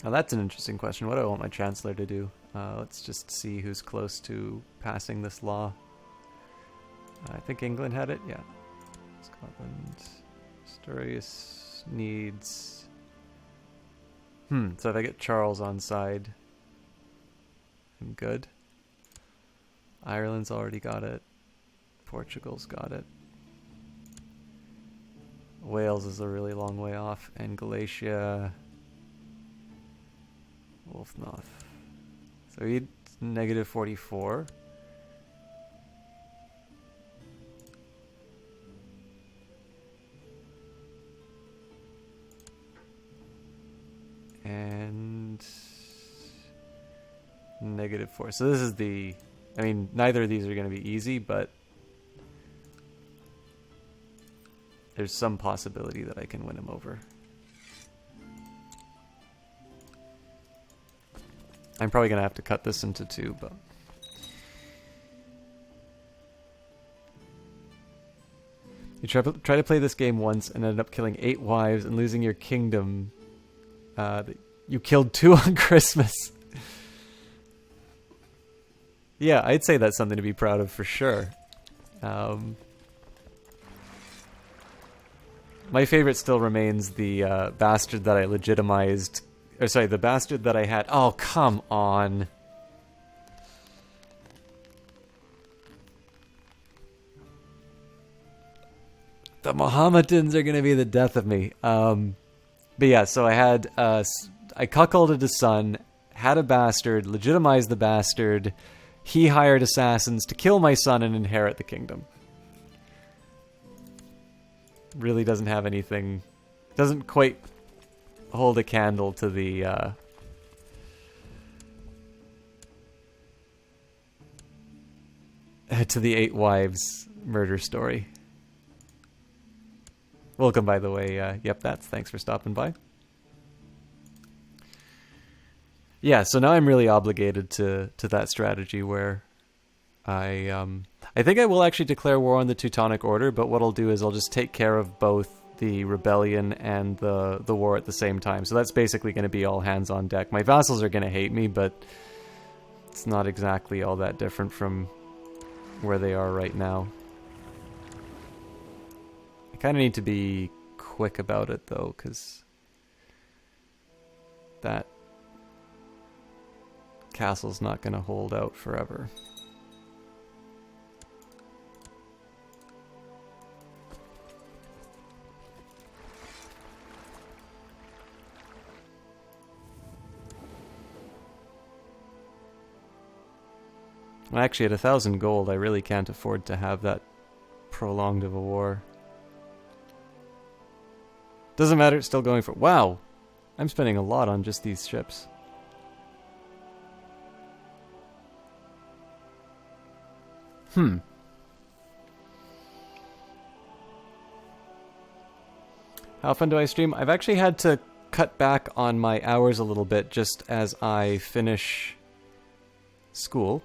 Now that's an interesting question. What do I want my chancellor to do? Let's just see who's close to passing this law. I think England had it, yeah. Scotland. Asturias needs... so if I get Charles on side, I'm good. Ireland's already got it. Portugal's got it. Wales is a really long way off, and Galatia... Wolfnoth. So he'd negative 44. And negative 4. So this is the... I mean, neither of these are going to be easy, but there's some possibility that I can win him over. I'm probably going to have to cut this into 2, but... You try to play this game once and ended up killing 8 wives and losing your kingdom. You killed 2 on Christmas. Yeah, I'd say that's something to be proud of for sure. My favorite still remains the bastard that I legitimized... Or sorry, the bastard that I had... Oh, come on. The Mohammedans are going to be the death of me. But yeah, so I had... I cuckolded his son, had a bastard, legitimized the bastard. He hired assassins to kill my son and inherit the kingdom. Really doesn't have anything... Doesn't quite... hold a candle to the to the 8 wives murder story. Welcome, by the way. Yep, thanks for stopping by. Yeah, so now I'm really obligated to that strategy where I think I will actually declare war on the Teutonic Order, but what I'll do is I'll just take care of both the rebellion and the war at the same time. So that's basically going to be all hands on deck. My vassals are going to hate me, but it's not exactly all that different from where they are right now. I kind of need to be quick about it though, because that castle's not going to hold out forever. Actually, at 1,000 gold, I really can't afford to have that prolonged of a war. Doesn't matter, it's still going for... Wow! I'm spending a lot on just these ships. How often do I stream? I've actually had to cut back on my hours a little bit just as I finish school.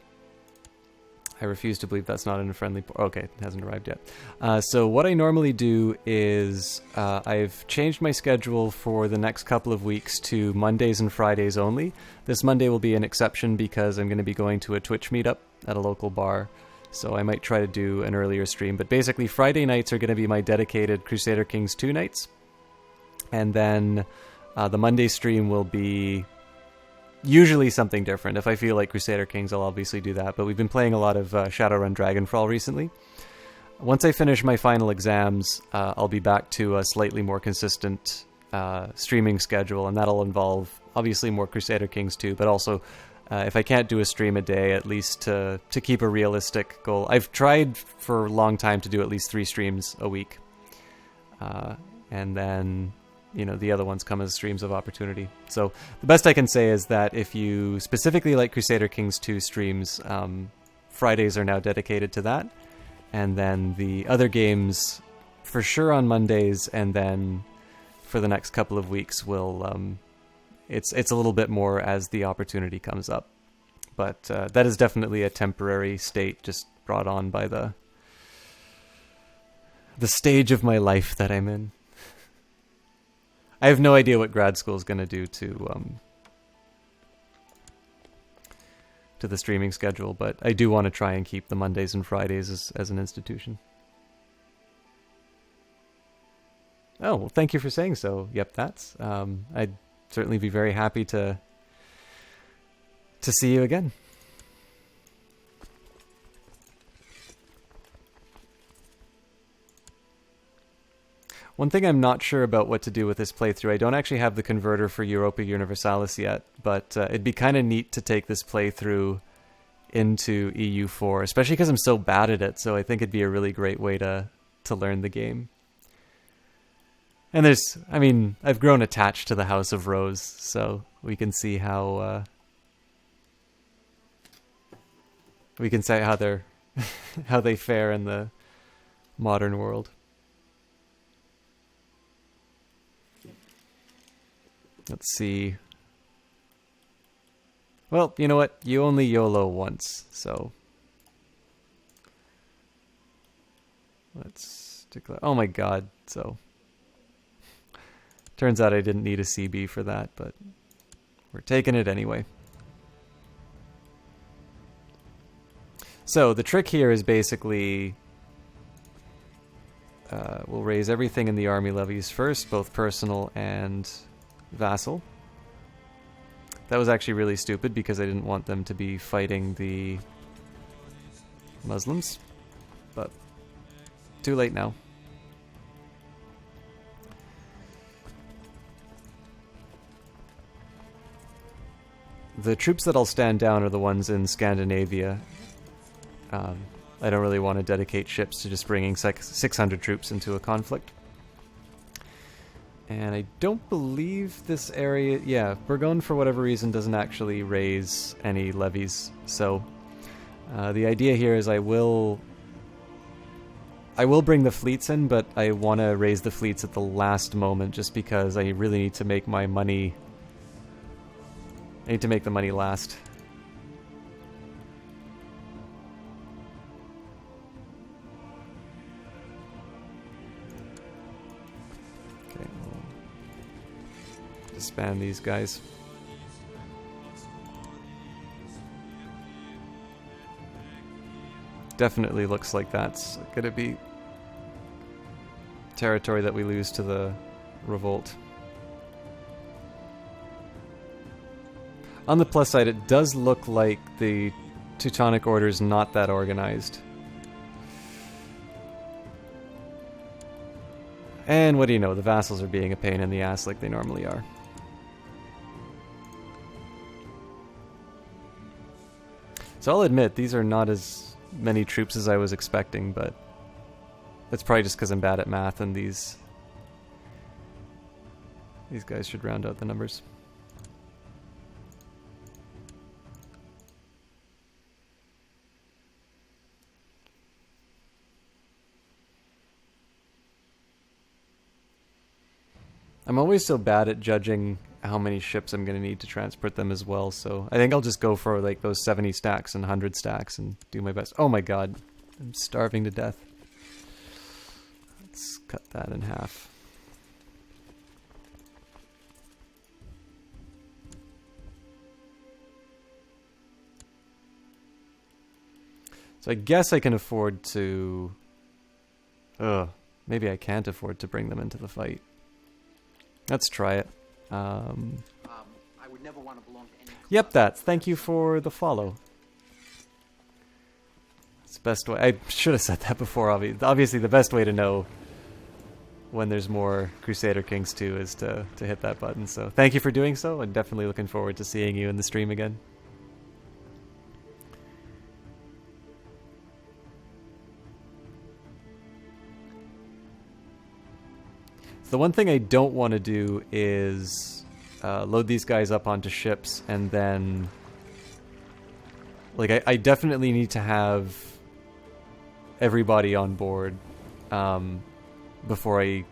I refuse to believe that's not in a friendly... Okay, it hasn't arrived yet. So what I normally do is I've changed my schedule for the next couple of weeks to Mondays and Fridays only. This Monday will be an exception because I'm going to be going to a Twitch meetup at a local bar. So I might try to do an earlier stream. But basically, Friday nights are going to be my dedicated Crusader Kings 2 nights. And then the Monday stream will be usually something different. If I feel like Crusader Kings, I'll obviously do that. But we've been playing a lot of Shadowrun Dragonfall recently. Once I finish my final exams, I'll be back to a slightly more consistent streaming schedule. And that'll involve, obviously, more Crusader Kings 2, but also... if I can't do a stream a day, at least to keep a realistic goal. I've tried for a long time to do at least 3 streams a week. And then, the other ones come as streams of opportunity. So the best I can say is that if you specifically like Crusader Kings 2 streams, Fridays are now dedicated to that. And then the other games, for sure on Mondays, and then for the next couple of weeks will... It's a little bit more as the opportunity comes up. But that is definitely a temporary state just brought on by the stage of my life that I'm in. I have no idea what grad school is going to do to the streaming schedule, but I do want to try and keep the Mondays and Fridays as an institution. Oh, well, thank you for saying so. Yep, that's... I'd certainly be very happy to see you again. One thing I'm not sure about what to do with this playthrough, I don't actually have the converter for Europa Universalis yet, but it'd be kind of neat to take this playthrough into EU4, especially because I'm so bad at it, so I think it'd be a really great way to learn the game. And I've grown attached to the House of Rose, so we can see how they're how they fare in the modern world. Let's see. Well, you know what? You only YOLO once, so let's declare. Oh my God! So. Turns out I didn't need a CB for that, but we're taking it anyway. So the trick here is basically we'll raise everything in the army levies first, both personal and vassal. That was actually really stupid because I didn't want them to be fighting the Muslims, but too late now. The troops that I'll stand down are the ones in Scandinavia. I don't really want to dedicate ships to just bringing 600 troops into a conflict. And I don't believe this area... Yeah, Burgonde, for whatever reason, doesn't actually raise any levies. So the idea here is I will bring the fleets in, but I want to raise the fleets at the last moment just because I really need to make my money... I need to make the money last. Okay, we'll disband these guys. Definitely looks like that's going to be territory that we lose to the revolt. On the plus side, it does look like the Teutonic Order's not that organized. And what do you know, the vassals are being a pain in the ass like they normally are. So I'll admit, these are not as many troops as I was expecting, but that's probably just because I'm bad at math and these guys should round out the numbers. I'm always so bad at judging how many ships I'm going to need to transport them as well, so I think I'll just go for like those 70 stacks and 100 stacks and do my best. Oh my god, I'm starving to death. Let's cut that in half. So So I guess I can afford to... maybe I can't afford to bring them into the fight. Let's try it. I would never want to belong to any... Yep, that's. Thank you for the follow. It's the best way. I should have said that before. Obviously, the best way to know when there's more Crusader Kings 2 is to hit that button. So thank you for doing so, and definitely looking forward to seeing you in the stream again. The one thing I don't want to do is load these guys up onto ships and then... Like, I definitely need to have everybody on board before I...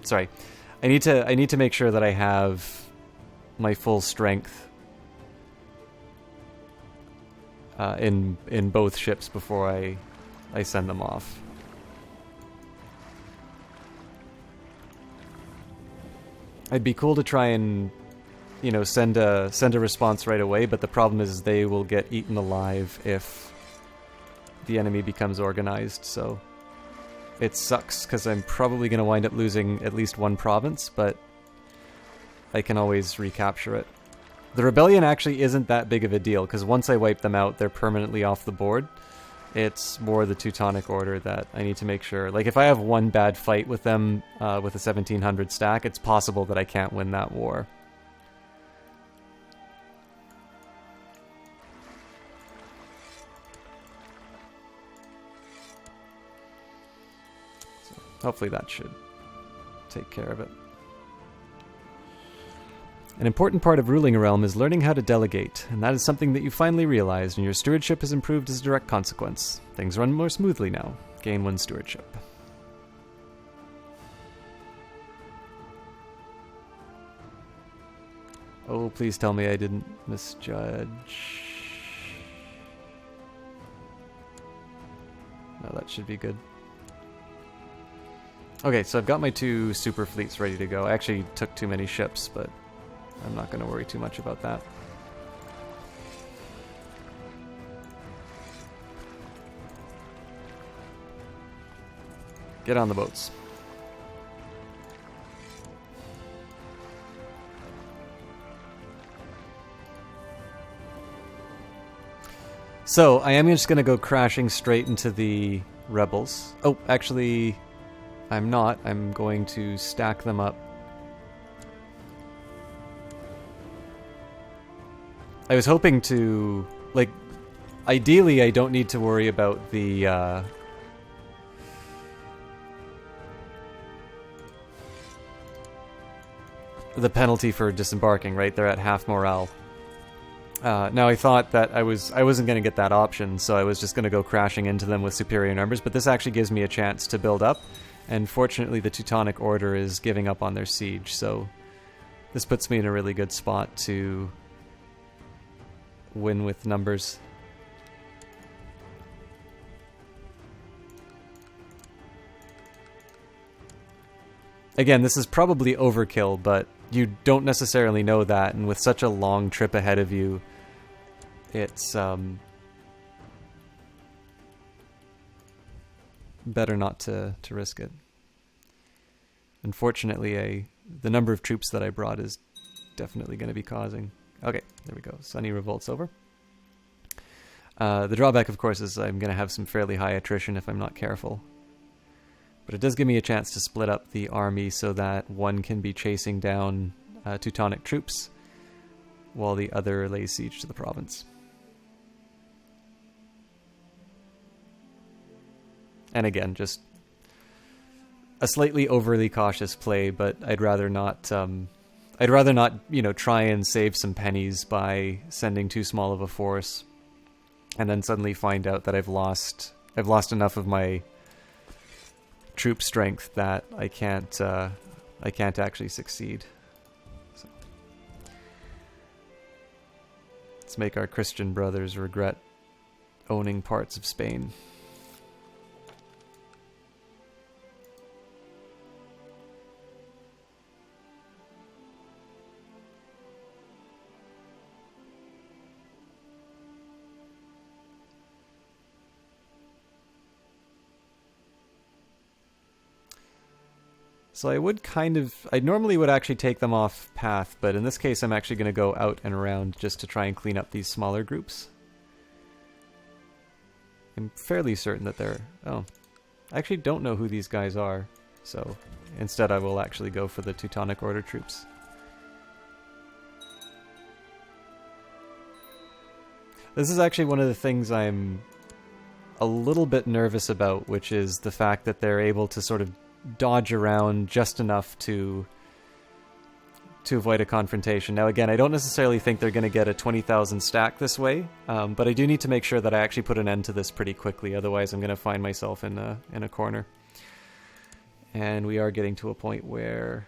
Sorry. I need to make sure that I have my full strength in both ships before I send them off. It'd be cool to try and, you know, send a response right away, but the problem is they will get eaten alive if the enemy becomes organized, so it sucks because I'm probably going to wind up losing at least one province, but I can always recapture it. The rebellion actually isn't that big of a deal, because once I wipe them out, they're permanently off the board. It's more the Teutonic Order that I need to make sure. Like, if I have one bad fight with them with a 1700 stack, it's possible that I can't win that war. So hopefully that should take care of it. An important part of ruling a realm is learning how to delegate, and that is something that you finally realized, and your stewardship has improved as a direct consequence. Things run more smoothly now. Gain 1 stewardship. Oh, please tell me I didn't misjudge. No, that should be good. Okay, so I've got my 2 super fleets ready to go. I actually took too many ships, but I'm not going to worry too much about that. Get on the boats. So, I am just going to go crashing straight into the rebels. Oh, actually, I'm not. I'm going to stack them up. I was hoping to, like, ideally I don't need to worry about the penalty for disembarking, right? They're at half morale. Now I thought that I wasn't going to get that option, so I was just going to go crashing into them with superior numbers, but this actually gives me a chance to build up, and fortunately the Teutonic Order is giving up on their siege, so this puts me in a really good spot to win with numbers. Again, this is probably overkill, but you don't necessarily know that, and with such a long trip ahead of you, it's better not to risk it. Unfortunately, the number of troops that I brought is definitely going to be causing... Okay, there we go. Sunny revolt's over. The drawback, of course, is I'm going to have some fairly high attrition if I'm not careful. But it does give me a chance to split up the army so that one can be chasing down Teutonic troops while the other lays siege to the province. And again, just a slightly overly cautious play, but I'd rather not, you know, try and save some pennies by sending too small of a force, and then suddenly find out that I've lost enough of my troop strength that I can't actually succeed. So, let's make our Christian brothers regret owning parts of Spain. So I normally would actually take them off path, but in this case I'm actually going to go out and around just to try and clean up these smaller groups. I'm fairly certain that they're... Oh, I actually don't know who these guys are, so instead I will actually go for the Teutonic Order troops. This is actually one of the things I'm a little bit nervous about, which is the fact that they're able to sort of dodge around just enough to avoid a confrontation. Now again, I don't necessarily think they're going to get a 20,000 stack this way, but I do need to make sure that I actually put an end to this pretty quickly, otherwise I'm going to find myself in a corner. And we are getting to a point where...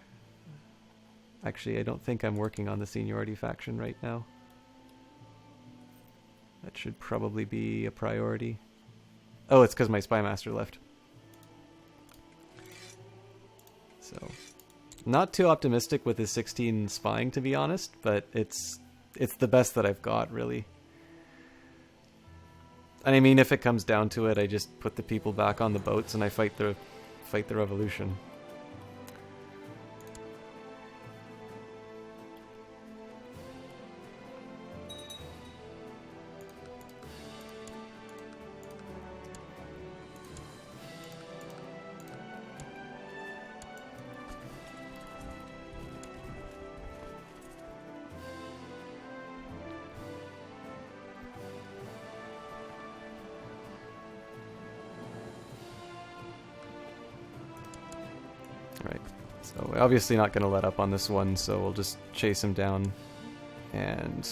Actually, I don't think I'm working on the seniority faction right now. That should probably be a priority. Oh, it's because my spy master left. So, not too optimistic with his 16 spying, to be honest, but it's the best that I've got, really. And I mean, if it comes down to it, I just put the people back on the boats and I fight the revolution. Right, so we're obviously not going to let up on this one, so we'll just chase him down and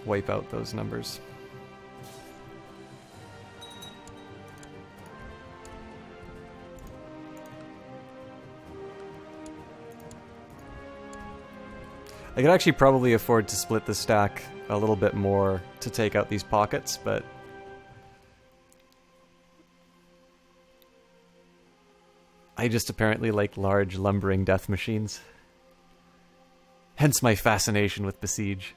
wipe out those numbers. I could actually probably afford to split the stack a little bit more to take out these pockets, but I just apparently like large lumbering death machines. Hence my fascination with Besiege.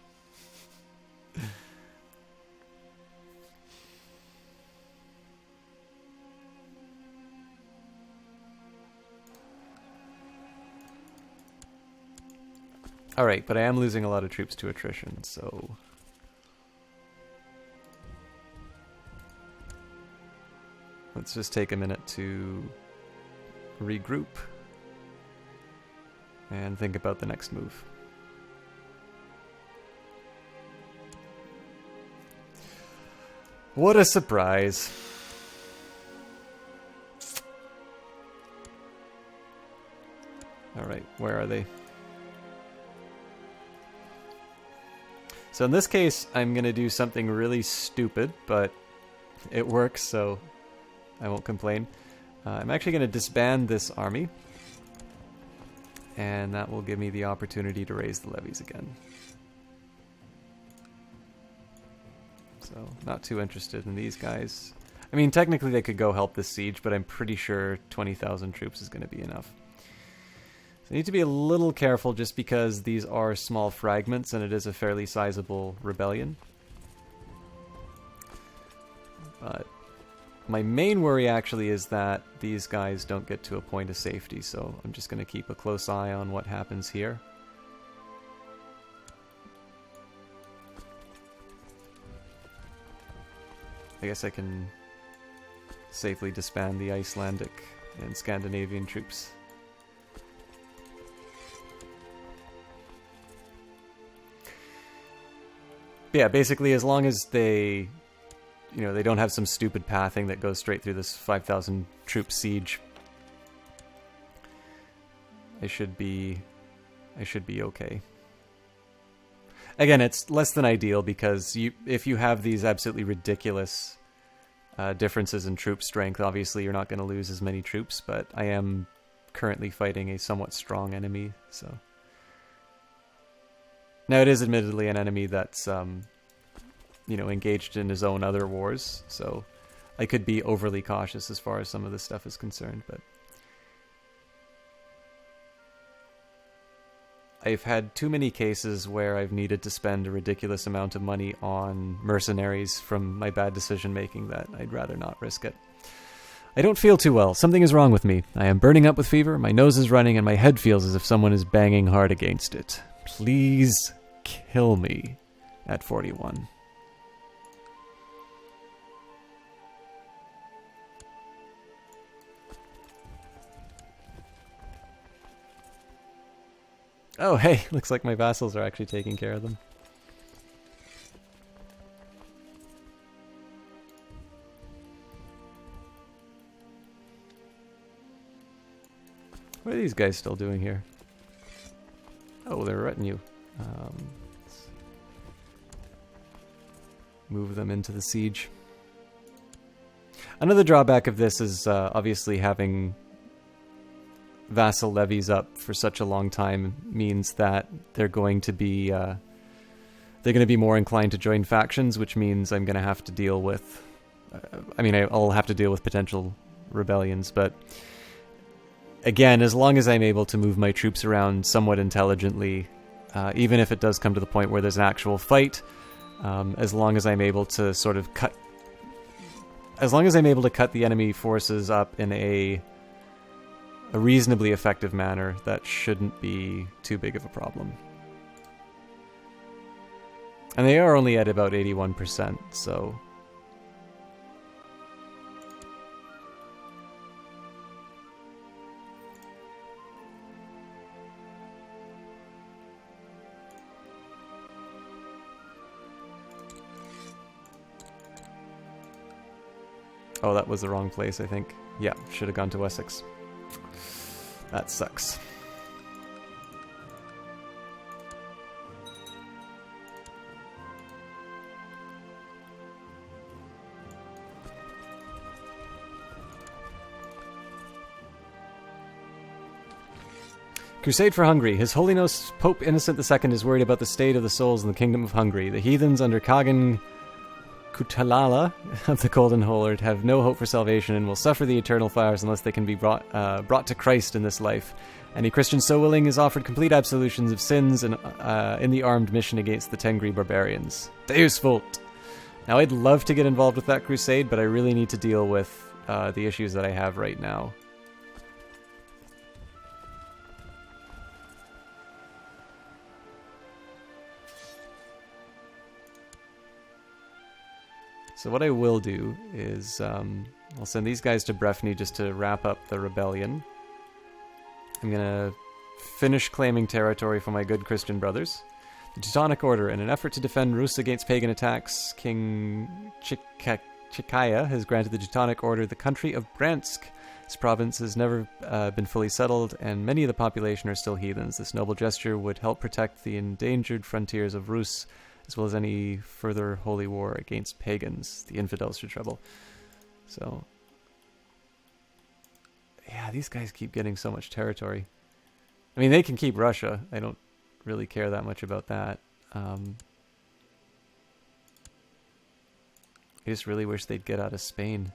Alright, but I am losing a lot of troops to attrition, so... Let's just take a minute to regroup and think about the next move. What a surprise. Alright, where are they? So in this case, I'm going to do something really stupid, but it works, so I won't complain. I'm actually going to disband this army, and that will give me the opportunity to raise the levies again. So, not too interested in these guys. I mean, technically they could go help this siege, but I'm pretty sure 20,000 troops is going to be enough. So I need to be a little careful just because these are small fragments and it is a fairly sizable rebellion. But my main worry actually is that these guys don't get to a point of safety, so I'm just going to keep a close eye on what happens here. I guess I can safely disband the Icelandic and Scandinavian troops. But yeah, basically as long as they... You know, they don't have some stupid pathing that goes straight through this 5,000 troop siege. I should be okay. Again, it's less than ideal because if you have these absolutely ridiculous differences in troop strength, obviously you're not going to lose as many troops, but I am currently fighting a somewhat strong enemy, so... Now it is admittedly an enemy that's... you know, engaged in his own other wars, so I could be overly cautious as far as some of this stuff is concerned, but I've had too many cases where I've needed to spend a ridiculous amount of money on mercenaries from my bad decision making that I'd rather not risk it. I don't feel too well. Something is wrong with me. I am burning up with fever, my nose is running, and my head feels as if someone is banging hard against it. Please kill me at 41. Oh, hey, looks like my vassals are actually taking care of them. What are these guys still doing here? Oh, they're retinue. Let's move them into the siege. Another drawback of this is obviously having vassal levies up for such a long time means that they're going to be more inclined to join factions, which means I'm going to have to deal with. I'll have to deal with potential rebellions, but again, as long as I'm able to move my troops around somewhat intelligently, even if it does come to the point where there's an actual fight, as long as I'm able to sort of cut the enemy forces up in a reasonably effective manner, that shouldn't be too big of a problem. And they are only at about 81%, so... Oh, that was the wrong place, I think. Yeah, should have gone to Wessex. That sucks. Crusade for Hungary. His Holiness Pope Innocent II is worried about the state of the souls in the Kingdom of Hungary. The heathens under Kagan Kutalala of the Golden Holard have no hope for salvation and will suffer the eternal fires unless they can be brought to Christ in this life. Any Christian so willing is offered complete absolutions of sins in the armed mission against the Tengri barbarians. Deus Vult! Now, I'd love to get involved with that crusade, but I really need to deal with the issues that I have right now. So what I will do is I'll send these guys to Breffni just to wrap up the rebellion. I'm going to finish claiming territory for my good Christian brothers. The Teutonic Order, in an effort to defend Rus against pagan attacks, King Chikaya has granted the Teutonic Order the country of Bransk. This province has never been fully settled, and many of the population are still heathens. This noble gesture would help protect the endangered frontiers of Rus, as well as any further holy war against pagans. The infidels should trouble. So, yeah, these guys keep getting so much territory. I mean, they can keep Russia. I don't really care that much about that. I just really wish they'd get out of Spain.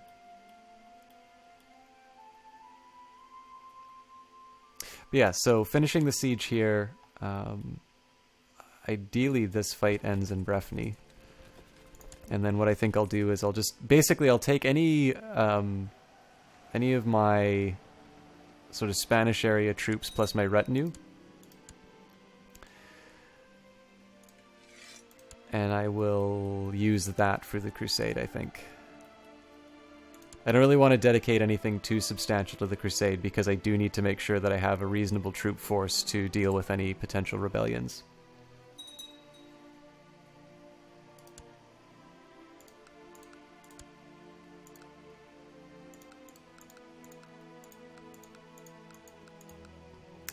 But yeah, so finishing the siege here. Ideally, this fight ends in Breffni. And then what I think I'll do is I'll take any of my sort of Spanish area troops plus my retinue. And I will use that for the crusade, I think. I don't really want to dedicate anything too substantial to the crusade because I do need to make sure that I have a reasonable troop force to deal with any potential rebellions.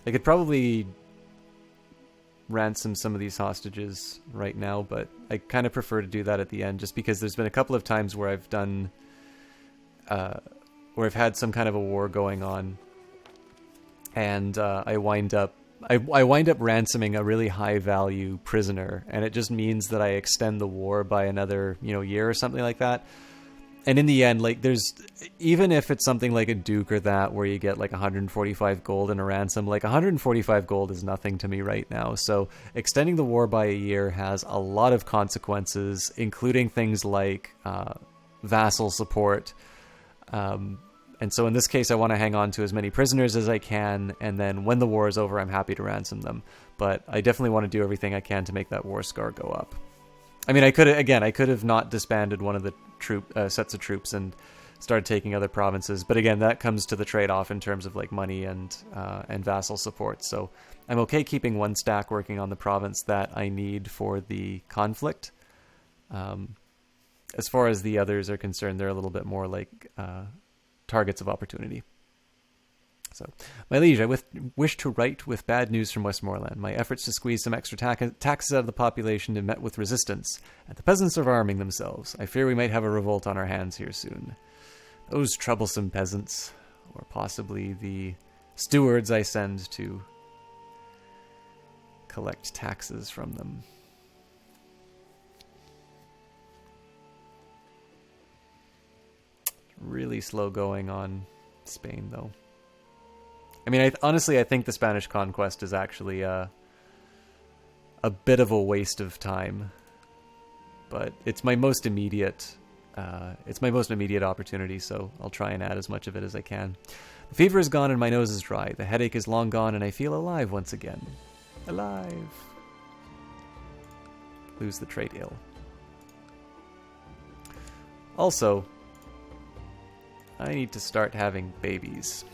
I could probably ransom some of these hostages right now, but I kind of prefer to do that at the end, just because there's been a couple of times where I've done, where I've had some kind of a war going on, and I wind up ransoming a really high value prisoner, and it just means that I extend the war by another, year or something like that. And in the end, like, even if it's something like a Duke or that, where you get like 145 gold in a ransom, like 145 gold is nothing to me right now. So extending the war by a year has a lot of consequences, including things like vassal support, And so in this case, I want to hang on to as many prisoners as I can, and then when the war is over, I'm happy to ransom them. But I definitely want to do everything I can to make that war score go up. I mean, I could have not disbanded one of the sets of troops and started taking other provinces. But again, that comes to the trade-off in terms of like money and vassal support. So I'm okay keeping one stack working on the province that I need for the conflict. As far as the others are concerned, they're a little bit more like targets of opportunity. So, my liege, I wish to write with bad news from Westmoreland. My efforts to squeeze some extra taxes out of the population have met with resistance, and the peasants are arming themselves. I fear we might have a revolt on our hands here soon. Those troublesome peasants, or possibly the stewards I send to collect taxes from them. Really slow going on Spain, though. I mean, honestly, I think the Spanish conquest is actually a bit of a waste of time, but it's my most immediate opportunity, so I'll try and add as much of it as I can. The fever is gone and my nose is dry. The headache is long gone and I feel alive once again. Alive. Lose the trait ill. Also, I need to start having babies.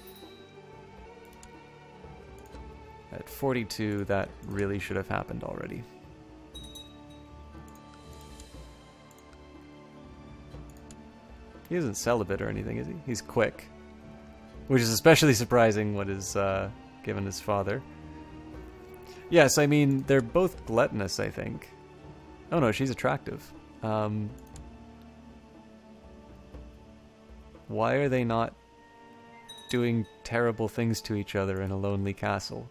At 42, that really should have happened already. He isn't celibate or anything, is he? He's quick. Which is especially surprising what is given his father. Yes, I mean, they're both gluttonous, I think. Oh no, she's attractive. Why are they not doing terrible things to each other in a lonely castle?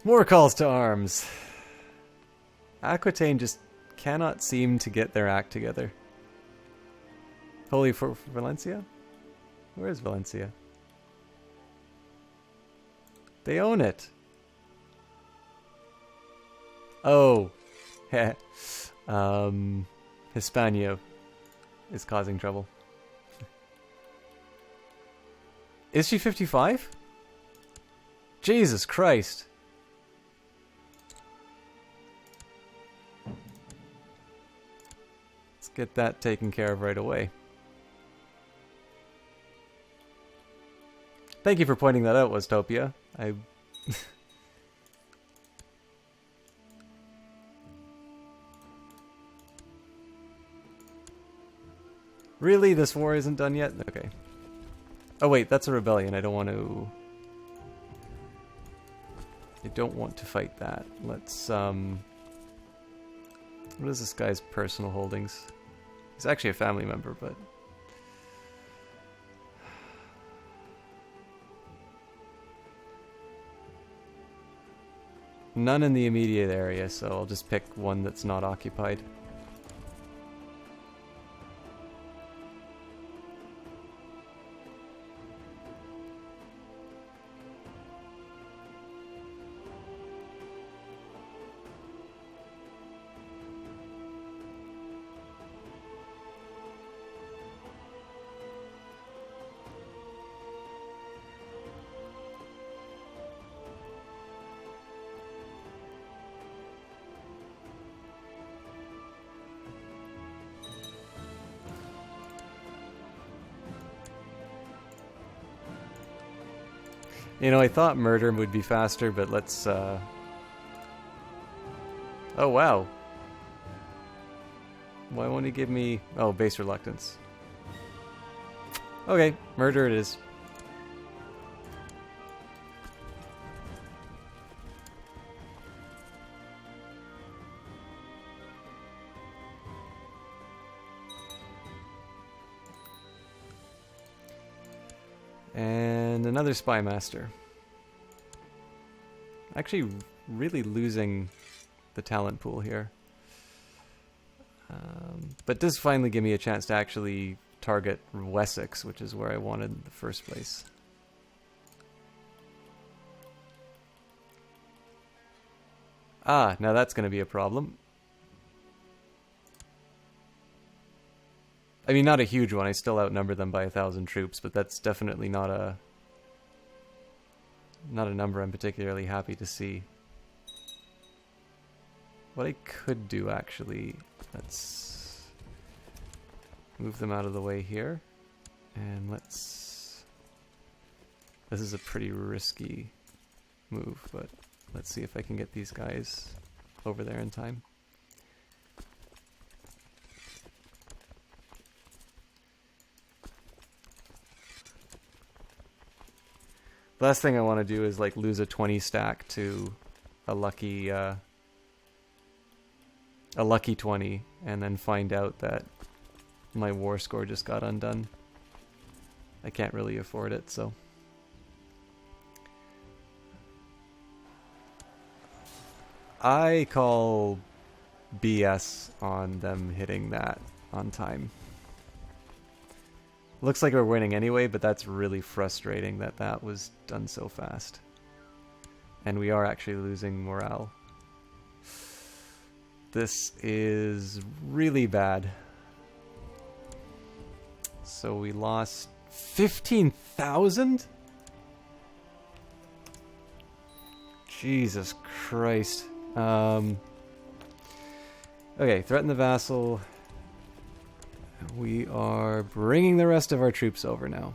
More calls to arms. Aquitaine just cannot seem to get their act together. Holy for Valencia? Where is Valencia? They own it. Oh. Hispania is causing trouble. Is she 55? Jesus Christ. Get that taken care of right away. Thank you for pointing that out, Westopia. Really? This war isn't done yet? Okay. Oh wait, that's a rebellion. I don't want to fight that. Let's, what is this guy's personal holdings? He's actually a family member, but... None in the immediate area, so I'll just pick one that's not occupied. You know, I thought murder would be faster, but let's, Oh, wow. Why won't he give me... Oh, base reluctance. Okay, murder it is. And another spy master. Actually, really losing the talent pool here. But it does finally give me a chance to actually target Wessex, which is where I wanted in the first place. Ah, now that's going to be a problem. I mean, not a huge one. I still outnumber them by 1,000 troops, but that's definitely not a number I'm particularly happy to see. What I could do, actually, let's move them out of the way here, and let's... This is a pretty risky move, but let's see if I can get these guys over there in time. The last thing I want to do is like lose a 20 stack to a lucky 20 and then find out that my war score just got undone. I can't really afford it, so. I call BS on them hitting that on time. Looks like we're winning anyway, but that's really frustrating that that was done so fast. And we are actually losing morale. This is really bad. So we lost 15,000? Jesus Christ. Okay, threaten the vassal. We are bringing the rest of our troops over now.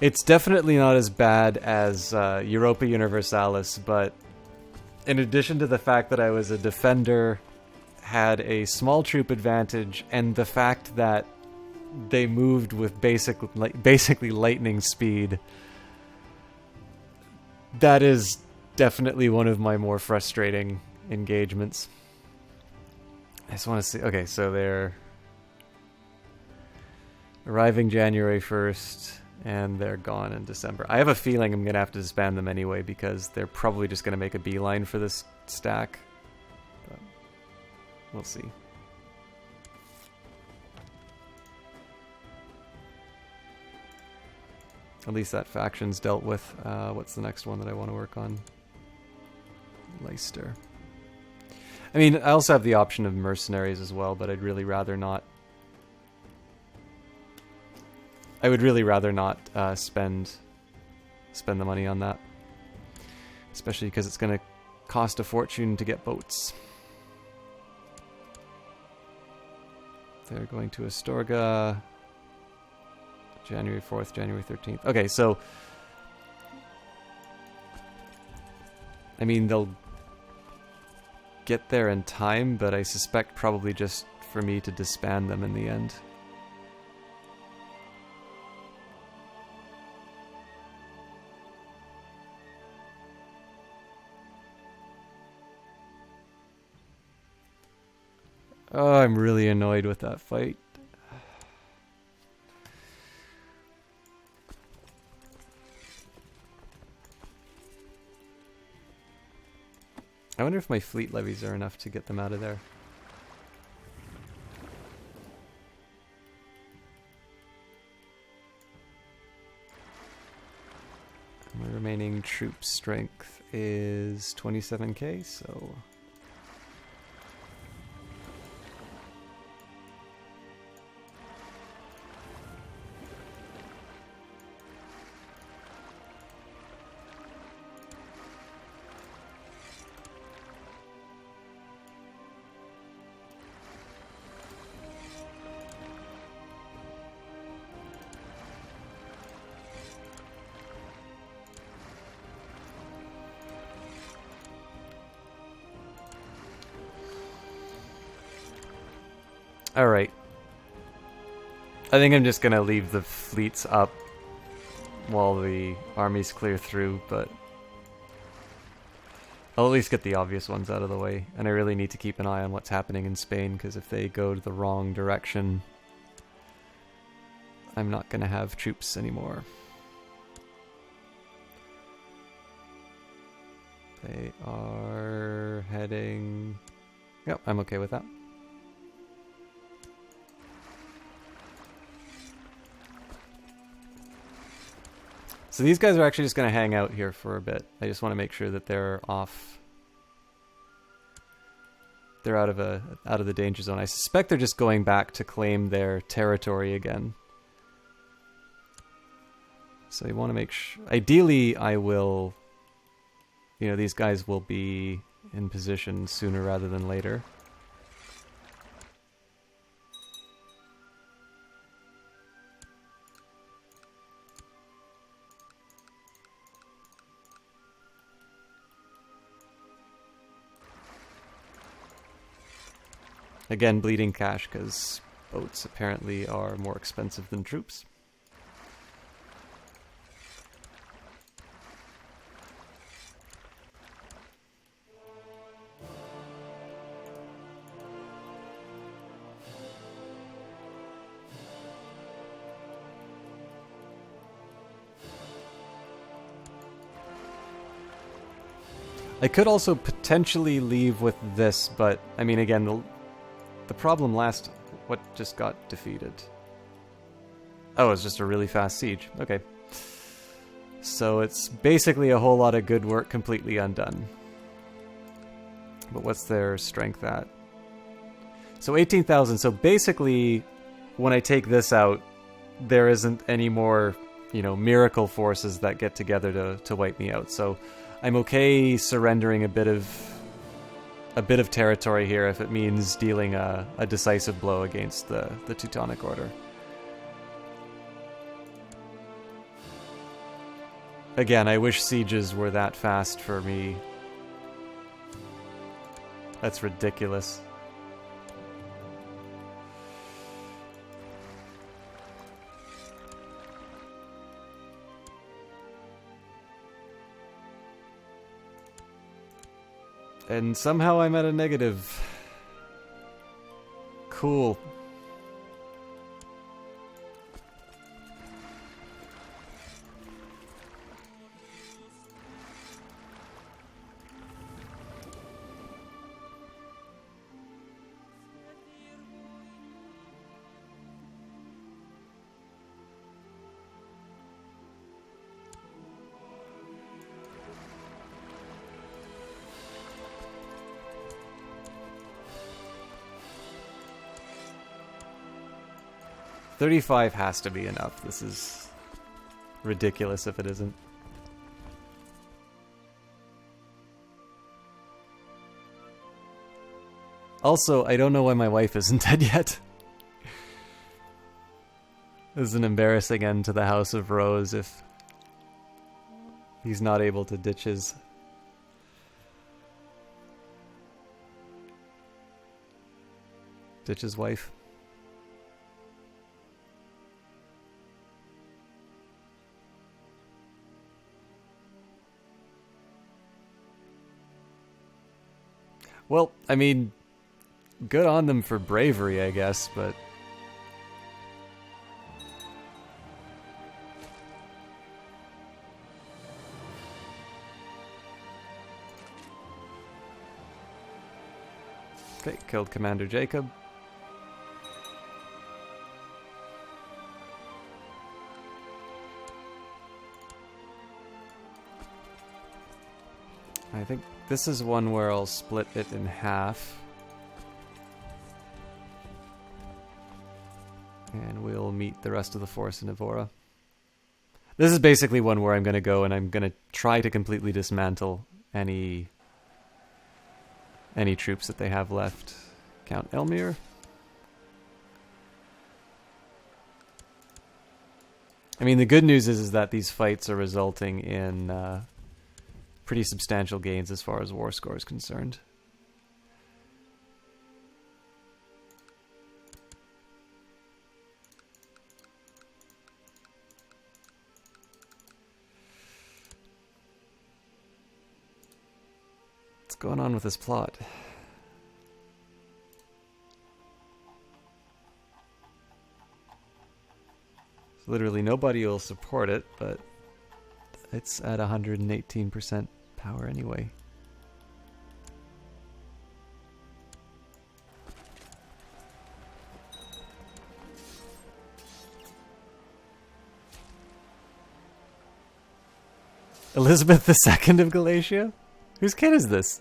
It's definitely not as bad as Europa Universalis, but in addition to the fact that I was a defender, had a small troop advantage, and the fact that they moved with basically lightning speed, that is definitely one of my more frustrating engagements. I just want to see... Okay, so they're arriving January 1st, and they're gone in December. I have a feeling I'm going to have to disband them anyway, because they're probably just going to make a beeline for this stack. But we'll see. At least that faction's dealt with. What's the next one that I want to work on? Leicester. I mean, I also have the option of mercenaries as well, but I'd really rather not. I would really rather not spend the money on that. Especially because it's going to cost a fortune to get boats. They're going to Astorga... January 4th, January 13th. Okay, so... I mean, they'll get there in time, but I suspect probably just for me to disband them in the end. Oh, I'm really annoyed with that fight. I wonder if my fleet levies are enough to get them out of there. My remaining troop strength is 27k, so... Alright. I think I'm just gonna leave the fleets up while the armies clear through, but I'll at least get the obvious ones out of the way. And I really need to keep an eye on what's happening in Spain, because if they go to the wrong direction, I'm not going to have troops anymore. They are heading... Yep, I'm okay with that. So these guys are actually just going to hang out here for a bit. I just want to make sure that they're off. They're out of the danger zone. I suspect they're just going back to claim their territory again. So you want to make sure... Ideally, I will... You know, these guys will be in position sooner rather than later. Again, bleeding cash, because boats apparently are more expensive than troops. I could also potentially leave with this, but, I mean, again, the problem last... What just got defeated? Oh, it's just a really fast siege. Okay. So it's basically a whole lot of good work completely undone. But what's their strength at? So 18,000. So basically, when I take this out, there isn't any more, you know, miracle forces that get together to wipe me out. So I'm okay surrendering a bit of territory here if it means dealing a decisive blow against the Teutonic Order. Again, I wish sieges were that fast for me. That's ridiculous. And somehow I'm at a negative. Cool. $35 has to be enough. This is ridiculous if it isn't. Also, I don't know why my wife isn't dead yet. This is an embarrassing end to the House of Rose if he's not able to ditch his wife. Well, I mean, good on them for bravery, I guess, but... Okay, killed Commander Jacob. I think this is one where I'll split it in half. And we'll meet the rest of the force in Evora. This is basically one where I'm going to go and I'm going to try to completely dismantle any troops that they have left. Count Elmir. I mean, the good news is that these fights are resulting in pretty substantial gains as far as war score is concerned. What's going on with this plot? Literally nobody will support it, but it's at 118% power anyway. Elizabeth II of Galatia? Whose kid is this?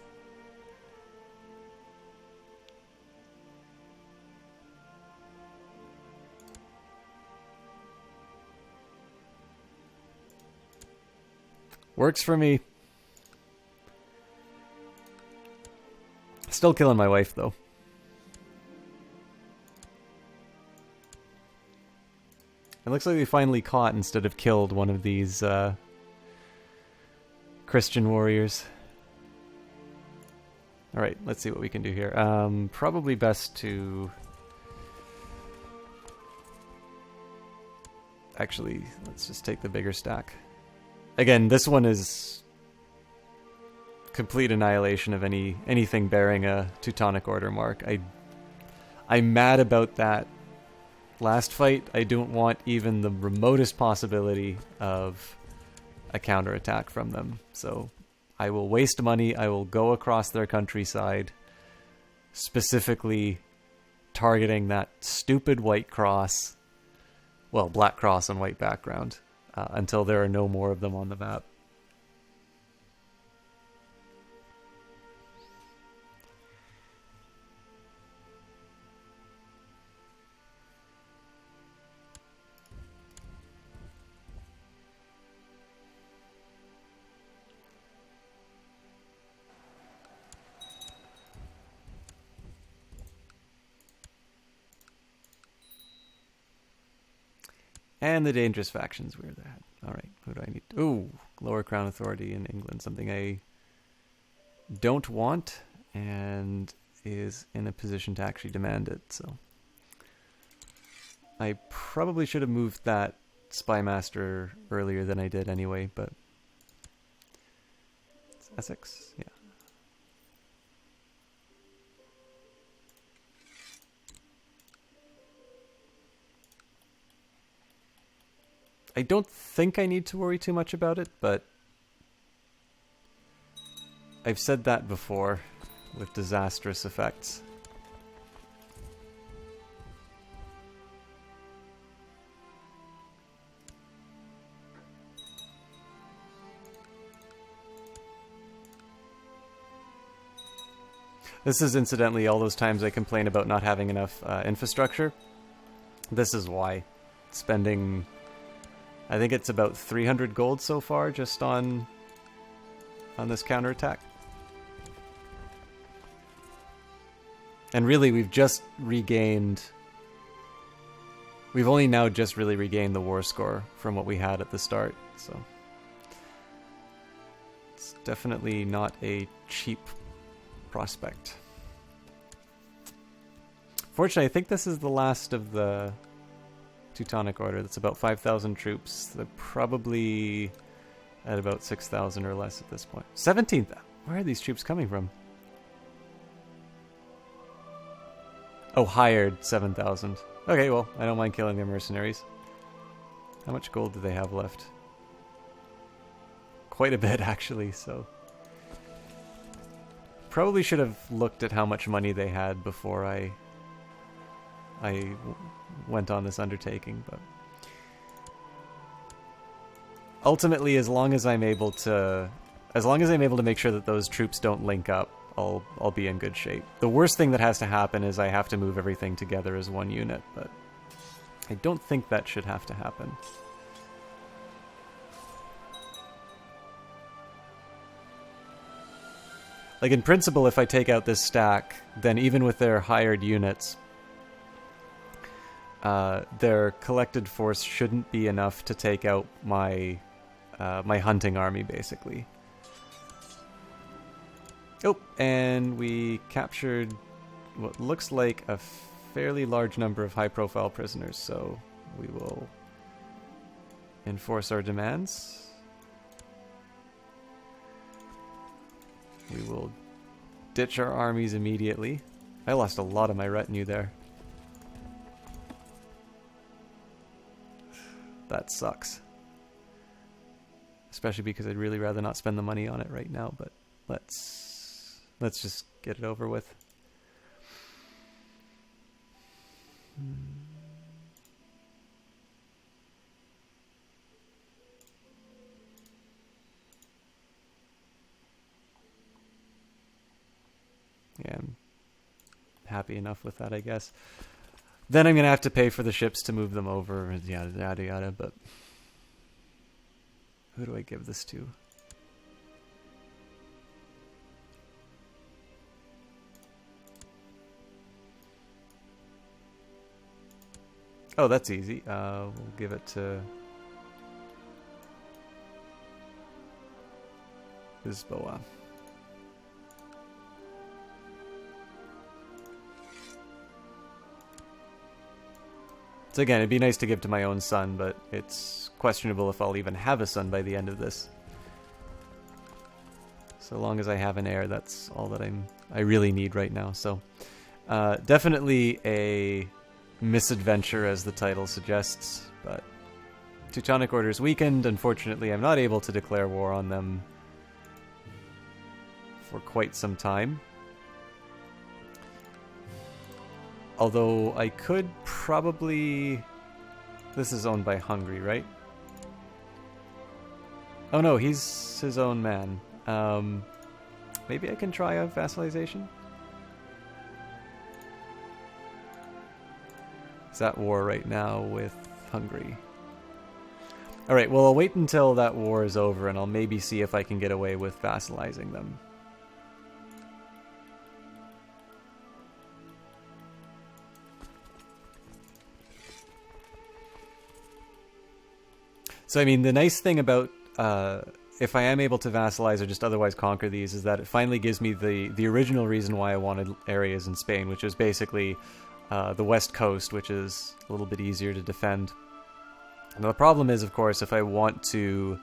Works for me. Still killing my wife, though. It looks like we finally caught instead of killed one of these Christian warriors. Alright, let's see what we can do here. Probably best to... Actually, let's just take the bigger stack. Again, this one is complete annihilation of anything bearing a Teutonic Order mark. I'm mad about that last fight. I don't want even the remotest possibility of a counterattack from them. So I will waste money. I will go across their countryside, specifically targeting that stupid white cross. Well, black cross on white background. Until there are no more of them on the map. And the dangerous factions where they're at. Alright, who do I need? Ooh, lower crown authority in England. Something I don't want and is in a position to actually demand it, so. I probably should have moved that spy master earlier than I did anyway, but it's Essex, yeah. I don't think I need to worry too much about it, but I've said that before with disastrous effects. This is incidentally all those times I complain about not having enough infrastructure. This is why. Spending... I think it's about 300 gold so far just on this counterattack. And really we've just regained... We've only now just really regained the war score from what we had at the start, so... It's definitely not a cheap prospect. Fortunately, I think this is the last of the Teutonic Order. That's about 5,000 troops. They're probably at about 6,000 or less at this point. 17,000! Where are these troops coming from? Oh, hired 7,000. Okay, well, I don't mind killing their mercenaries. How much gold do they have left? Quite a bit, actually, so... Probably should have looked at how much money they had before I went on this undertaking, but... Ultimately, as long as I'm able to make sure that those troops don't link up, I'll be in good shape. The worst thing that has to happen is I have to move everything together as one unit, but I don't think that should have to happen. Like, in principle, if I take out this stack, then even with their hired units, their collected force shouldn't be enough to take out my my hunting army, basically. Oh, and we captured what looks like a fairly large number of high-profile prisoners, so we will enforce our demands. We will ditch our armies immediately. I lost a lot of my retinue there. that sucks. Especially because I'd really rather not spend the money on it right now, but let's just get it over with. Yeah, I'm happy enough with that, I guess. Then I'm going to have to pay for the ships to move them over, yada, yada, yada, but who do I give this to? Oh, that's easy. We'll give it to Lisboa. So again, it'd be nice to give to my own son, but it's questionable if I'll even have a son by the end of this. So long as I have an heir, that's all that I really need right now. So definitely a misadventure, as the title suggests, but Teutonic Order's weakened. Unfortunately, I'm not able to declare war on them for quite some time. Although I could probably... This is owned by Hungary, right? Oh no, he's his own man. Maybe I can try a vassalization? He's at war right now with Hungary. Alright, well I'll wait until that war is over and I'll maybe see if I can get away with vassalizing them. So, I mean, the nice thing about if I am able to vassalize or just otherwise conquer these is that it finally gives me the original reason why I wanted areas in Spain, which is basically the west coast, which is a little bit easier to defend. And the problem is, of course, if I want to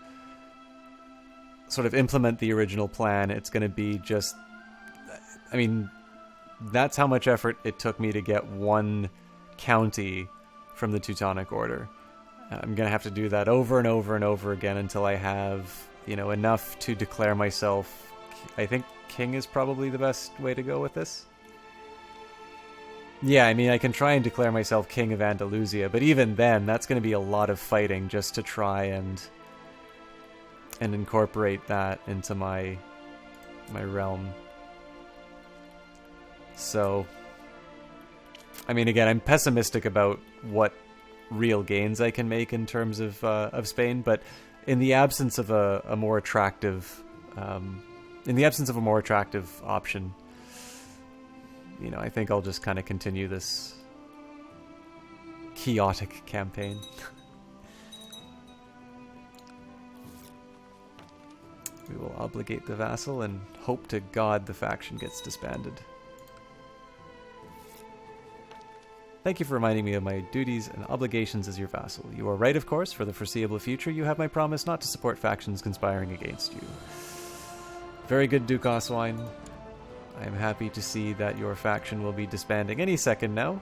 sort of implement the original plan, it's going to be just... I mean, that's how much effort it took me to get one county from the Teutonic Order. I'm going to have to do that over and over and over again until I have, you know, enough to declare myself. I think king is probably the best way to go with this. Yeah, I mean, I can try and declare myself king of Andalusia, but even then, that's going to be a lot of fighting just to try and incorporate that into my realm. So, I mean, again, I'm pessimistic about what real gains I can make in terms of Spain, but in the absence of a more attractive option, you know, I think I'll just kind of continue this chaotic campaign. We will obligate the vassal and hope to God the faction gets disbanded. Thank you for reminding me of my duties and obligations as your vassal. You are right, of course. For the foreseeable future, you have my promise not to support factions conspiring against you. Very good, Duke Oswine. I am happy to see that your faction will be disbanding any second now.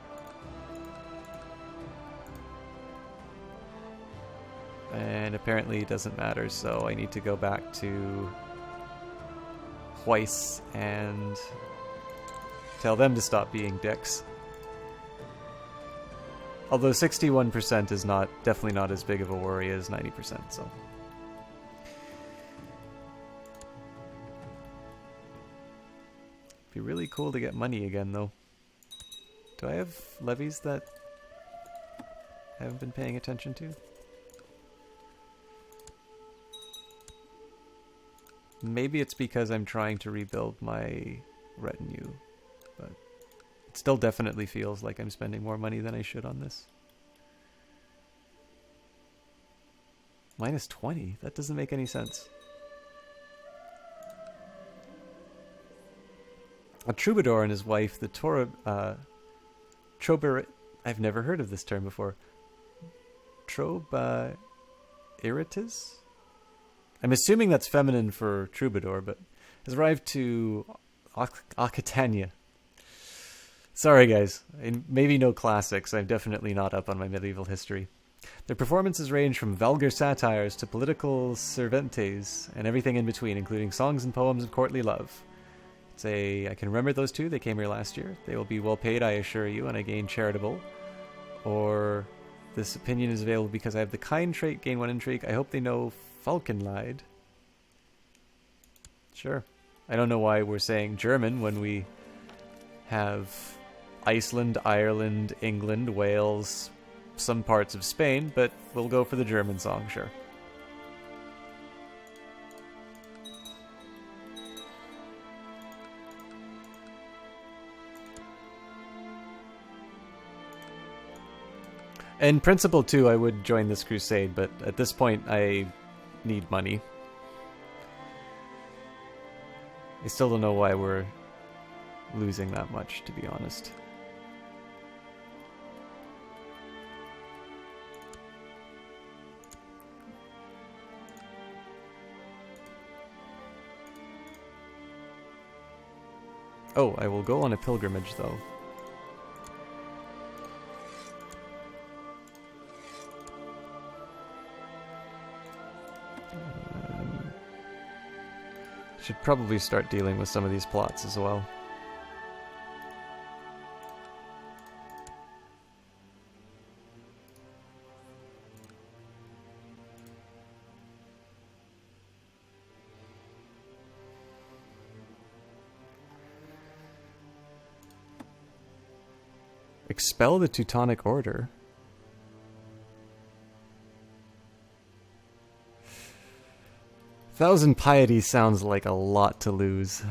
And apparently it doesn't matter, so I need to go back to Weiss and tell them to stop being dicks. Although 61% is definitely not as big of a worry as 90%, so. Be really cool to get money again, though. Do I have levies that I haven't been paying attention to? Maybe it's because I'm trying to rebuild my retinue, but it still definitely feels like I'm spending more money than I should on this. Minus 20? That doesn't make any sense. A troubadour and his wife, the Trobar... I've never heard of this term before. Trobairitis? I'm assuming that's feminine for troubadour, but has arrived to Aquitania. Sorry, guys. Maybe no classics. I'm definitely not up on my medieval history. Their performances range from vulgar satires to political cervantes and everything in between, including songs and poems of courtly love. I can remember those two. They came here last year. They will be well paid, I assure you, and I gain charitable. Or this opinion is available because I have the kind trait, gain 1 intrigue. I hope they know Falkenlied. Sure. I don't know why we're saying German when we have Iceland, Ireland, England, Wales, some parts of Spain, but we'll go for the German song, sure. In principle, too, I would join this crusade, but at this point, I need money. I still don't know why we're losing that much, to be honest. Oh, I will go on a pilgrimage, though. Should probably start dealing with some of these plots as well. Expel the Teutonic Order. Thousand piety sounds like a lot to lose.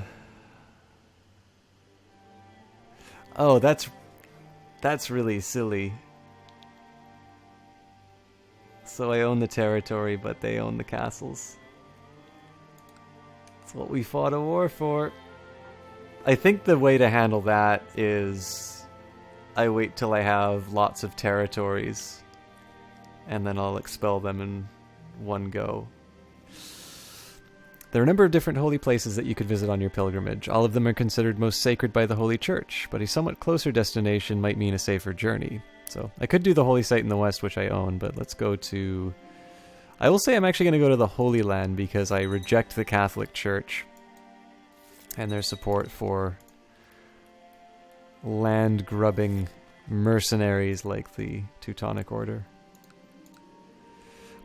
Oh, that's really silly. So I own the territory, but they own the castles. That's what we fought a war for. I think the way to handle that is I wait till I have lots of territories, and then I'll expel them in one go. There are a number of different holy places that you could visit on your pilgrimage. All of them are considered most sacred by the Holy Church, but a somewhat closer destination might mean a safer journey. So I could do the holy site in the west, which I own, but let's go to... I will say I'm actually going to go to the Holy Land because I reject the Catholic Church and their support for land-grubbing mercenaries like the Teutonic Order.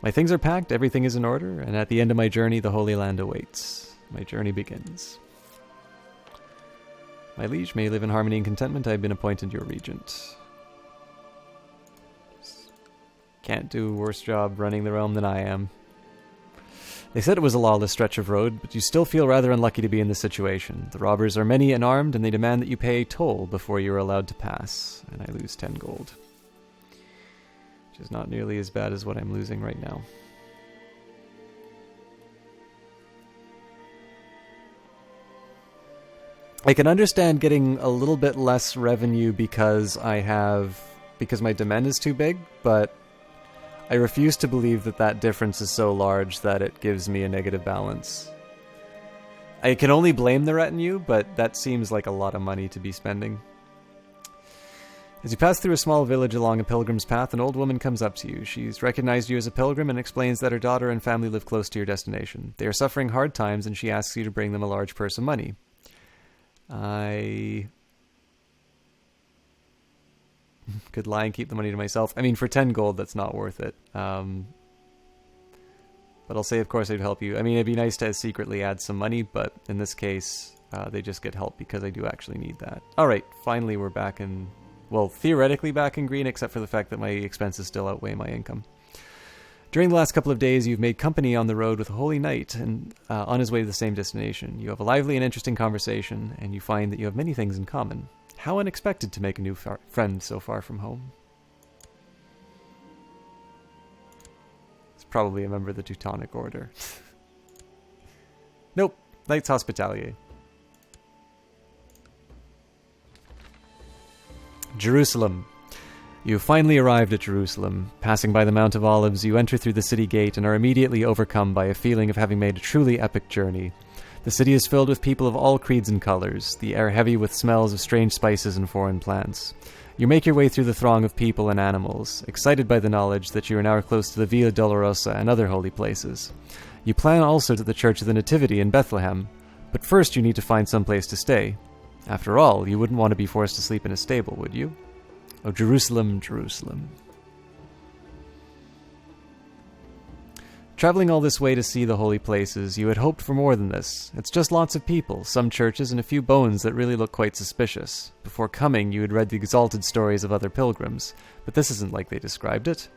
My things are packed, everything is in order, and at the end of my journey, the Holy Land awaits. My journey begins. My liege, may you live in harmony and contentment. I have been appointed your regent. Can't do a worse job running the realm than I am. They said it was a lawless stretch of road, but you still feel rather unlucky to be in this situation. The robbers are many and armed, and they demand that you pay a toll before you are allowed to pass. And I lose 10 gold. Which is not nearly as bad as what I'm losing right now. I can understand getting a little bit less revenue because my demand is too big, but I refuse to believe that difference is so large that it gives me a negative balance. I can only blame the retinue, but that seems like a lot of money to be spending. As you pass through a small village along a pilgrim's path, an old woman comes up to you. She's recognized you as a pilgrim and explains that her daughter and family live close to your destination. They are suffering hard times, and she asks you to bring them a large purse of money. I could lie and keep the money to myself. I mean, for 10 gold, that's not worth it. But I'll say, of course, I'd help you. I mean, it'd be nice to secretly add some money, but in this case, they just get help because I do actually need that. All right, finally we're back in... Well, theoretically back in green, except for the fact that my expenses still outweigh my income. During the last couple of days, you've made company on the road with a holy knight and on his way to the same destination. You have a lively and interesting conversation, and you find that you have many things in common. How unexpected to make a new friend so far from home. It's probably a member of the Teutonic Order. Nope, Knights Hospitalier. Jerusalem. You have finally arrived at Jerusalem. Passing by the Mount of Olives, you enter through the city gate and are immediately overcome by a feeling of having made a truly epic journey. The city is filled with people of all creeds and colors, the air heavy with smells of strange spices and foreign plants. You make your way through the throng of people and animals, excited by the knowledge that you are now close to the Via Dolorosa and other holy places. You plan also to the Church of the Nativity in Bethlehem, but first you need to find some place to stay. After all, you wouldn't want to be forced to sleep in a stable, would you? Oh, Jerusalem, Jerusalem. Traveling all this way to see the holy places, you had hoped for more than this. It's just lots of people, some churches, and a few bones that really look quite suspicious. Before coming, you had read the exalted stories of other pilgrims, but this isn't like they described it.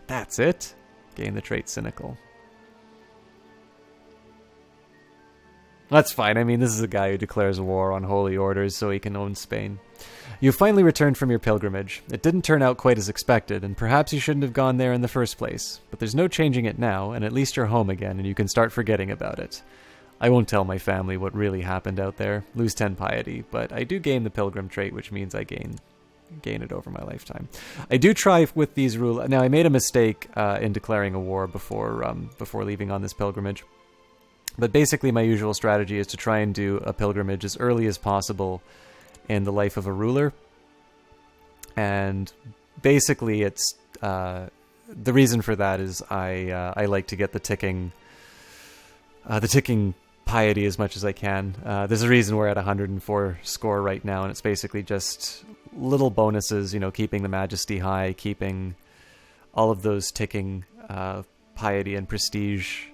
That's it? Gain the trait cynical. That's fine. I mean, this is a guy who declares war on holy orders so he can own Spain. You finally returned from your pilgrimage. It didn't turn out quite as expected, and perhaps you shouldn't have gone there in the first place. But there's no changing it now, and at least you're home again, and you can start forgetting about it. I won't tell my family what really happened out there. Lose 10 piety, but I do gain the pilgrim trait, which means I gain it over my lifetime. I do try with these rules. Now, I made a mistake in declaring a war before leaving on this pilgrimage. But basically my usual strategy is to try and do a pilgrimage as early as possible in the life of a ruler. And basically it's the reason for that is I like to get the ticking piety as much as I can. There's a reason we're at 104 score right now, and it's basically just little bonuses, keeping the majesty high, keeping all of those ticking piety and prestige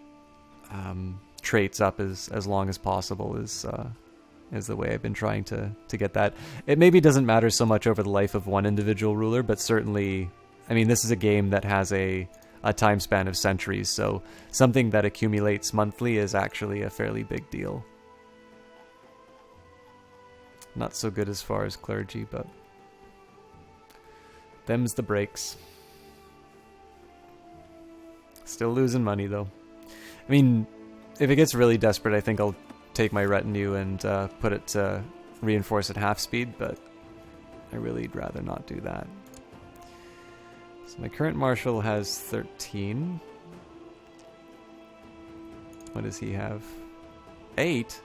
traits up as long as possible is the way I've been trying to get that. It maybe doesn't matter so much over the life of one individual ruler, but certainly, I mean, this is a game that has a time span of centuries, so something that accumulates monthly is actually a fairly big deal. Not so good as far as clergy, but them's the breaks. Still losing money, though. I mean, if it gets really desperate, I think I'll take my retinue and put it to reinforce at half speed, but I really'd rather not do that. So my current marshal has 13. What does he have? 8?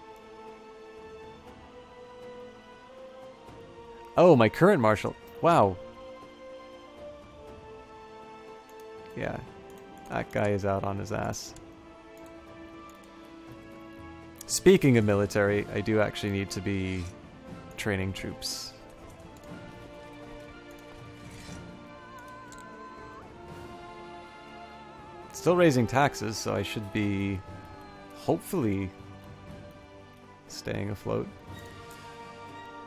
Oh, my current marshal. Wow. Yeah, that guy is out on his ass. Speaking of military, I do actually need to be training troops. Still raising taxes, so I should be hopefully staying afloat.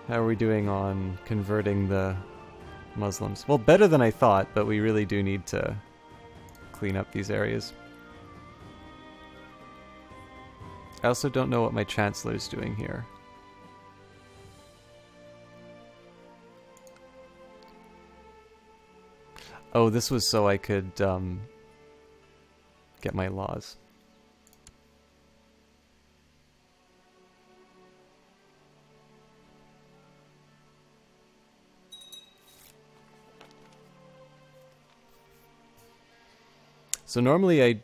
How are we doing on converting the Muslims? Well, better than I thought, but we really do need to clean up these areas. I also don't know what my Chancellor's doing here. Oh, this was so I could get my laws. So normally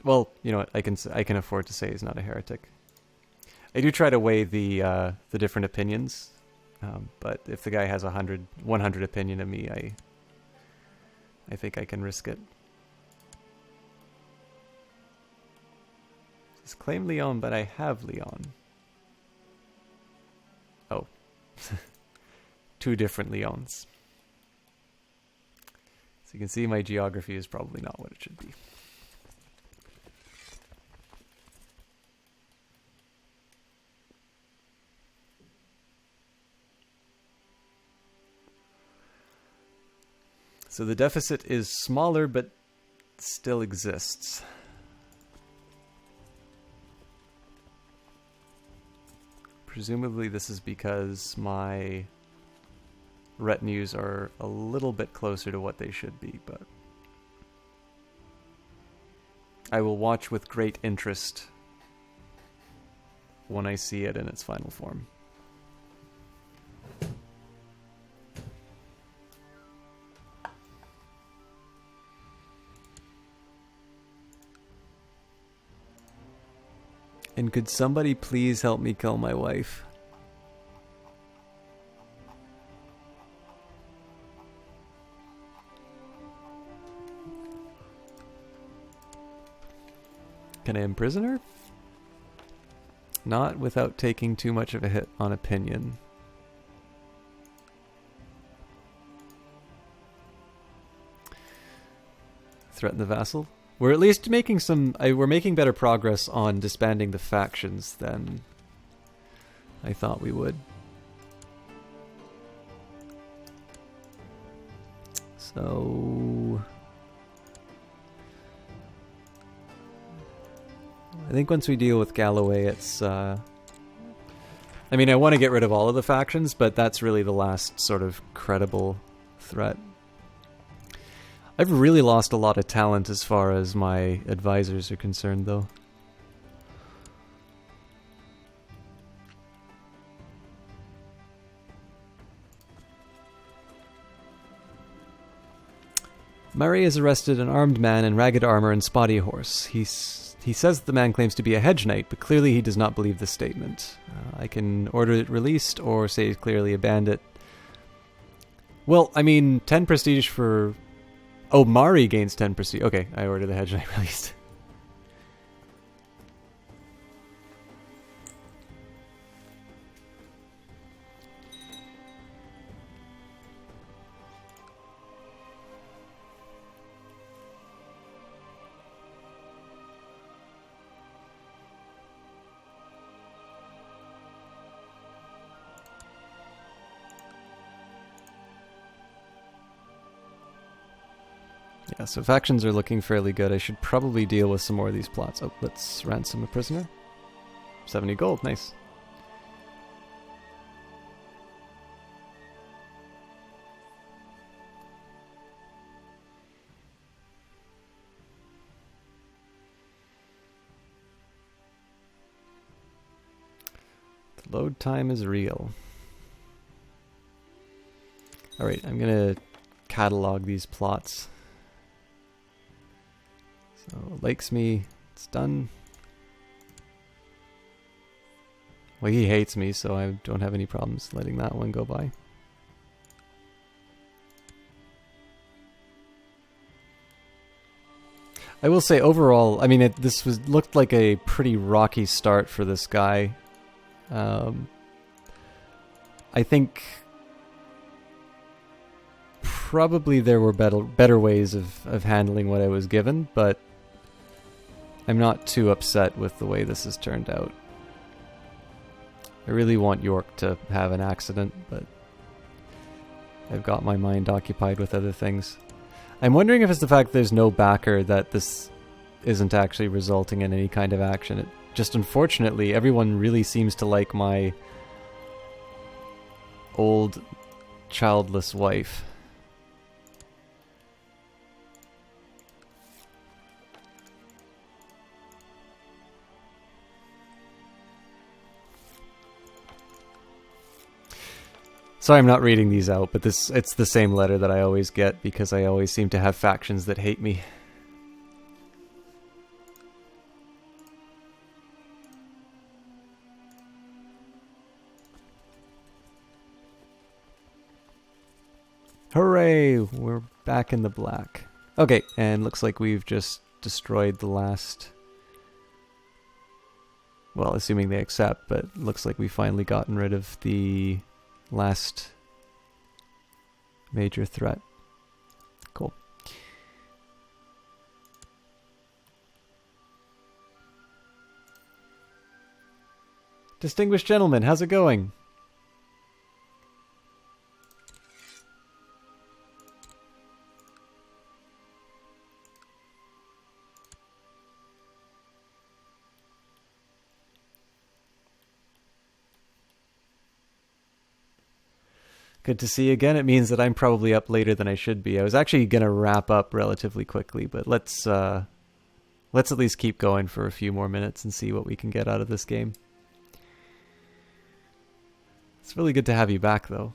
well, you know what, I can afford to say he's not a heretic. I do try to weigh the different opinions, but if the guy has 100 opinion of me, I think I can risk it. It's claim Leon, but I have Leon. Oh. 2 different Leons. So you can see my geography is probably not what it should be. So the deficit is smaller, but still exists. Presumably this is because my retinues are a little bit closer to what they should be, but I will watch with great interest when I see it in its final form. And could somebody please help me kill my wife? Can I imprison her? Not without taking too much of a hit on opinion. Threaten the vassal. We're at least making we're making better progress on disbanding the factions than I thought we would. So I think once we deal with Galloway, it's I mean, I want to get rid of all of the factions, but that's really the last sort of credible threat. I've really lost a lot of talent as far as my advisors are concerned, though. Murray has arrested an armed man in ragged armor and spotty horse. He says the man claims to be a hedge knight, but clearly he does not believe the statement. I can order it released or say he's clearly a bandit. Well, I mean, 10 prestige for... Oh, Mari gains 10 prestige. Okay, I order the hedge knight released. Yeah, so factions are looking fairly good. I should probably deal with some more of these plots. Oh, let's ransom a prisoner. 70 gold, nice. The load time is real. Alright, I'm gonna catalog these plots. So, likes me, it's done. Well, he hates me, so I don't have any problems letting that one go by. I will say, overall, I mean, this looked like a pretty rocky start for this guy. I think probably there were better ways of handling what I was given, but I'm not too upset with the way this has turned out. I really want York to have an accident, but I've got my mind occupied with other things. I'm wondering if it's the fact there's no backer that this isn't actually resulting in any kind of action. It just, unfortunately, everyone really seems to like my old childless wife. Sorry, I'm not reading these out, but it's the same letter that I always get because I always seem to have factions that hate me. Hooray! We're back in the black. Okay, and looks like we've just destroyed the last... Well, assuming they accept, but looks like we've finally gotten rid of the last major threat. Cool. Distinguished gentlemen, how's it going? Good to see you again. It means that I'm probably up later than I should be. I was actually going to wrap up relatively quickly, but let's at least keep going for a few more minutes and see what we can get out of this game. It's really good to have you back, though.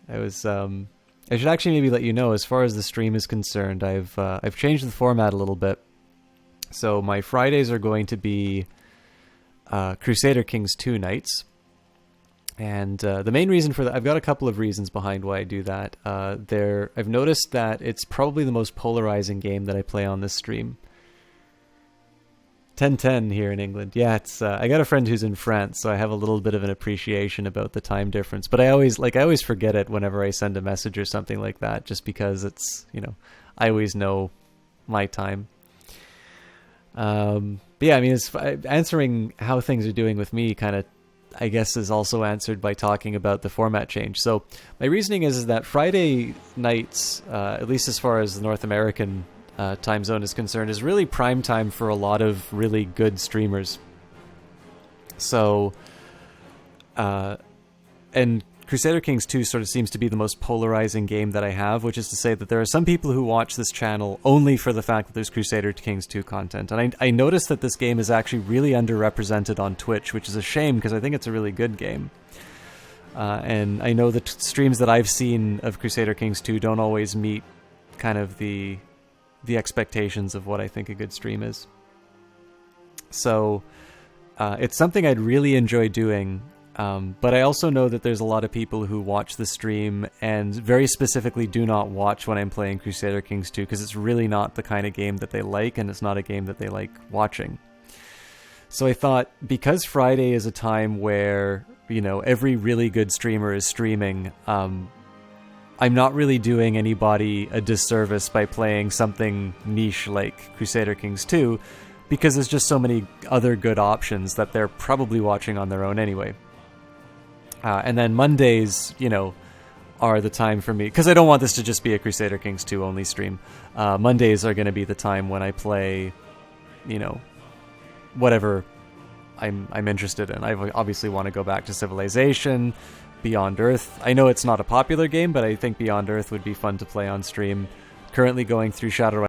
I should actually maybe let you know, as far as the stream is concerned, I've changed the format a little bit. So my Fridays are going to be Crusader Kings 2 nights. And the main reason for that, I've got a couple of reasons behind why I do that. I've noticed that it's probably the most polarizing game that I play on this stream. 10:10 here in England. Yeah, it's I got a friend who's in France, so I have a little bit of an appreciation about the time difference. But I always forget it whenever I send a message or something like that, just because it's, I always know my time. But yeah, I mean, it's answering how things are doing with me kind of, I guess, is also answered by talking about the format change. So my reasoning is that Friday nights, at least as far as the North American time zone is concerned, is really prime time for a lot of really good streamers. So, and Crusader Kings 2 sort of seems to be the most polarizing game that I have, which is to say that there are some people who watch this channel only for the fact that there's Crusader Kings 2 content. And I noticed that this game is actually really underrepresented on Twitch, which is a shame because I think it's a really good game. And I know the streams that I've seen of Crusader Kings 2 don't always meet kind of the expectations of what I think a good stream is. So it's something I'd really enjoy doing. But I also know that there's a lot of people who watch the stream and very specifically do not watch when I'm playing Crusader Kings 2 because it's really not the kind of game that they like, and it's not a game that they like watching. So I thought, because Friday is a time where, every really good streamer is streaming, I'm not really doing anybody a disservice by playing something niche like Crusader Kings 2, because there's just so many other good options that they're probably watching on their own anyway. And then Mondays, are the time for me, because I don't want this to just be a Crusader Kings 2 only stream. Mondays are going to be the time when I play, whatever I'm interested in. I obviously want to go back to Civilization, Beyond Earth. I know it's not a popular game, but I think Beyond Earth would be fun to play on stream. Currently going through Shadowrun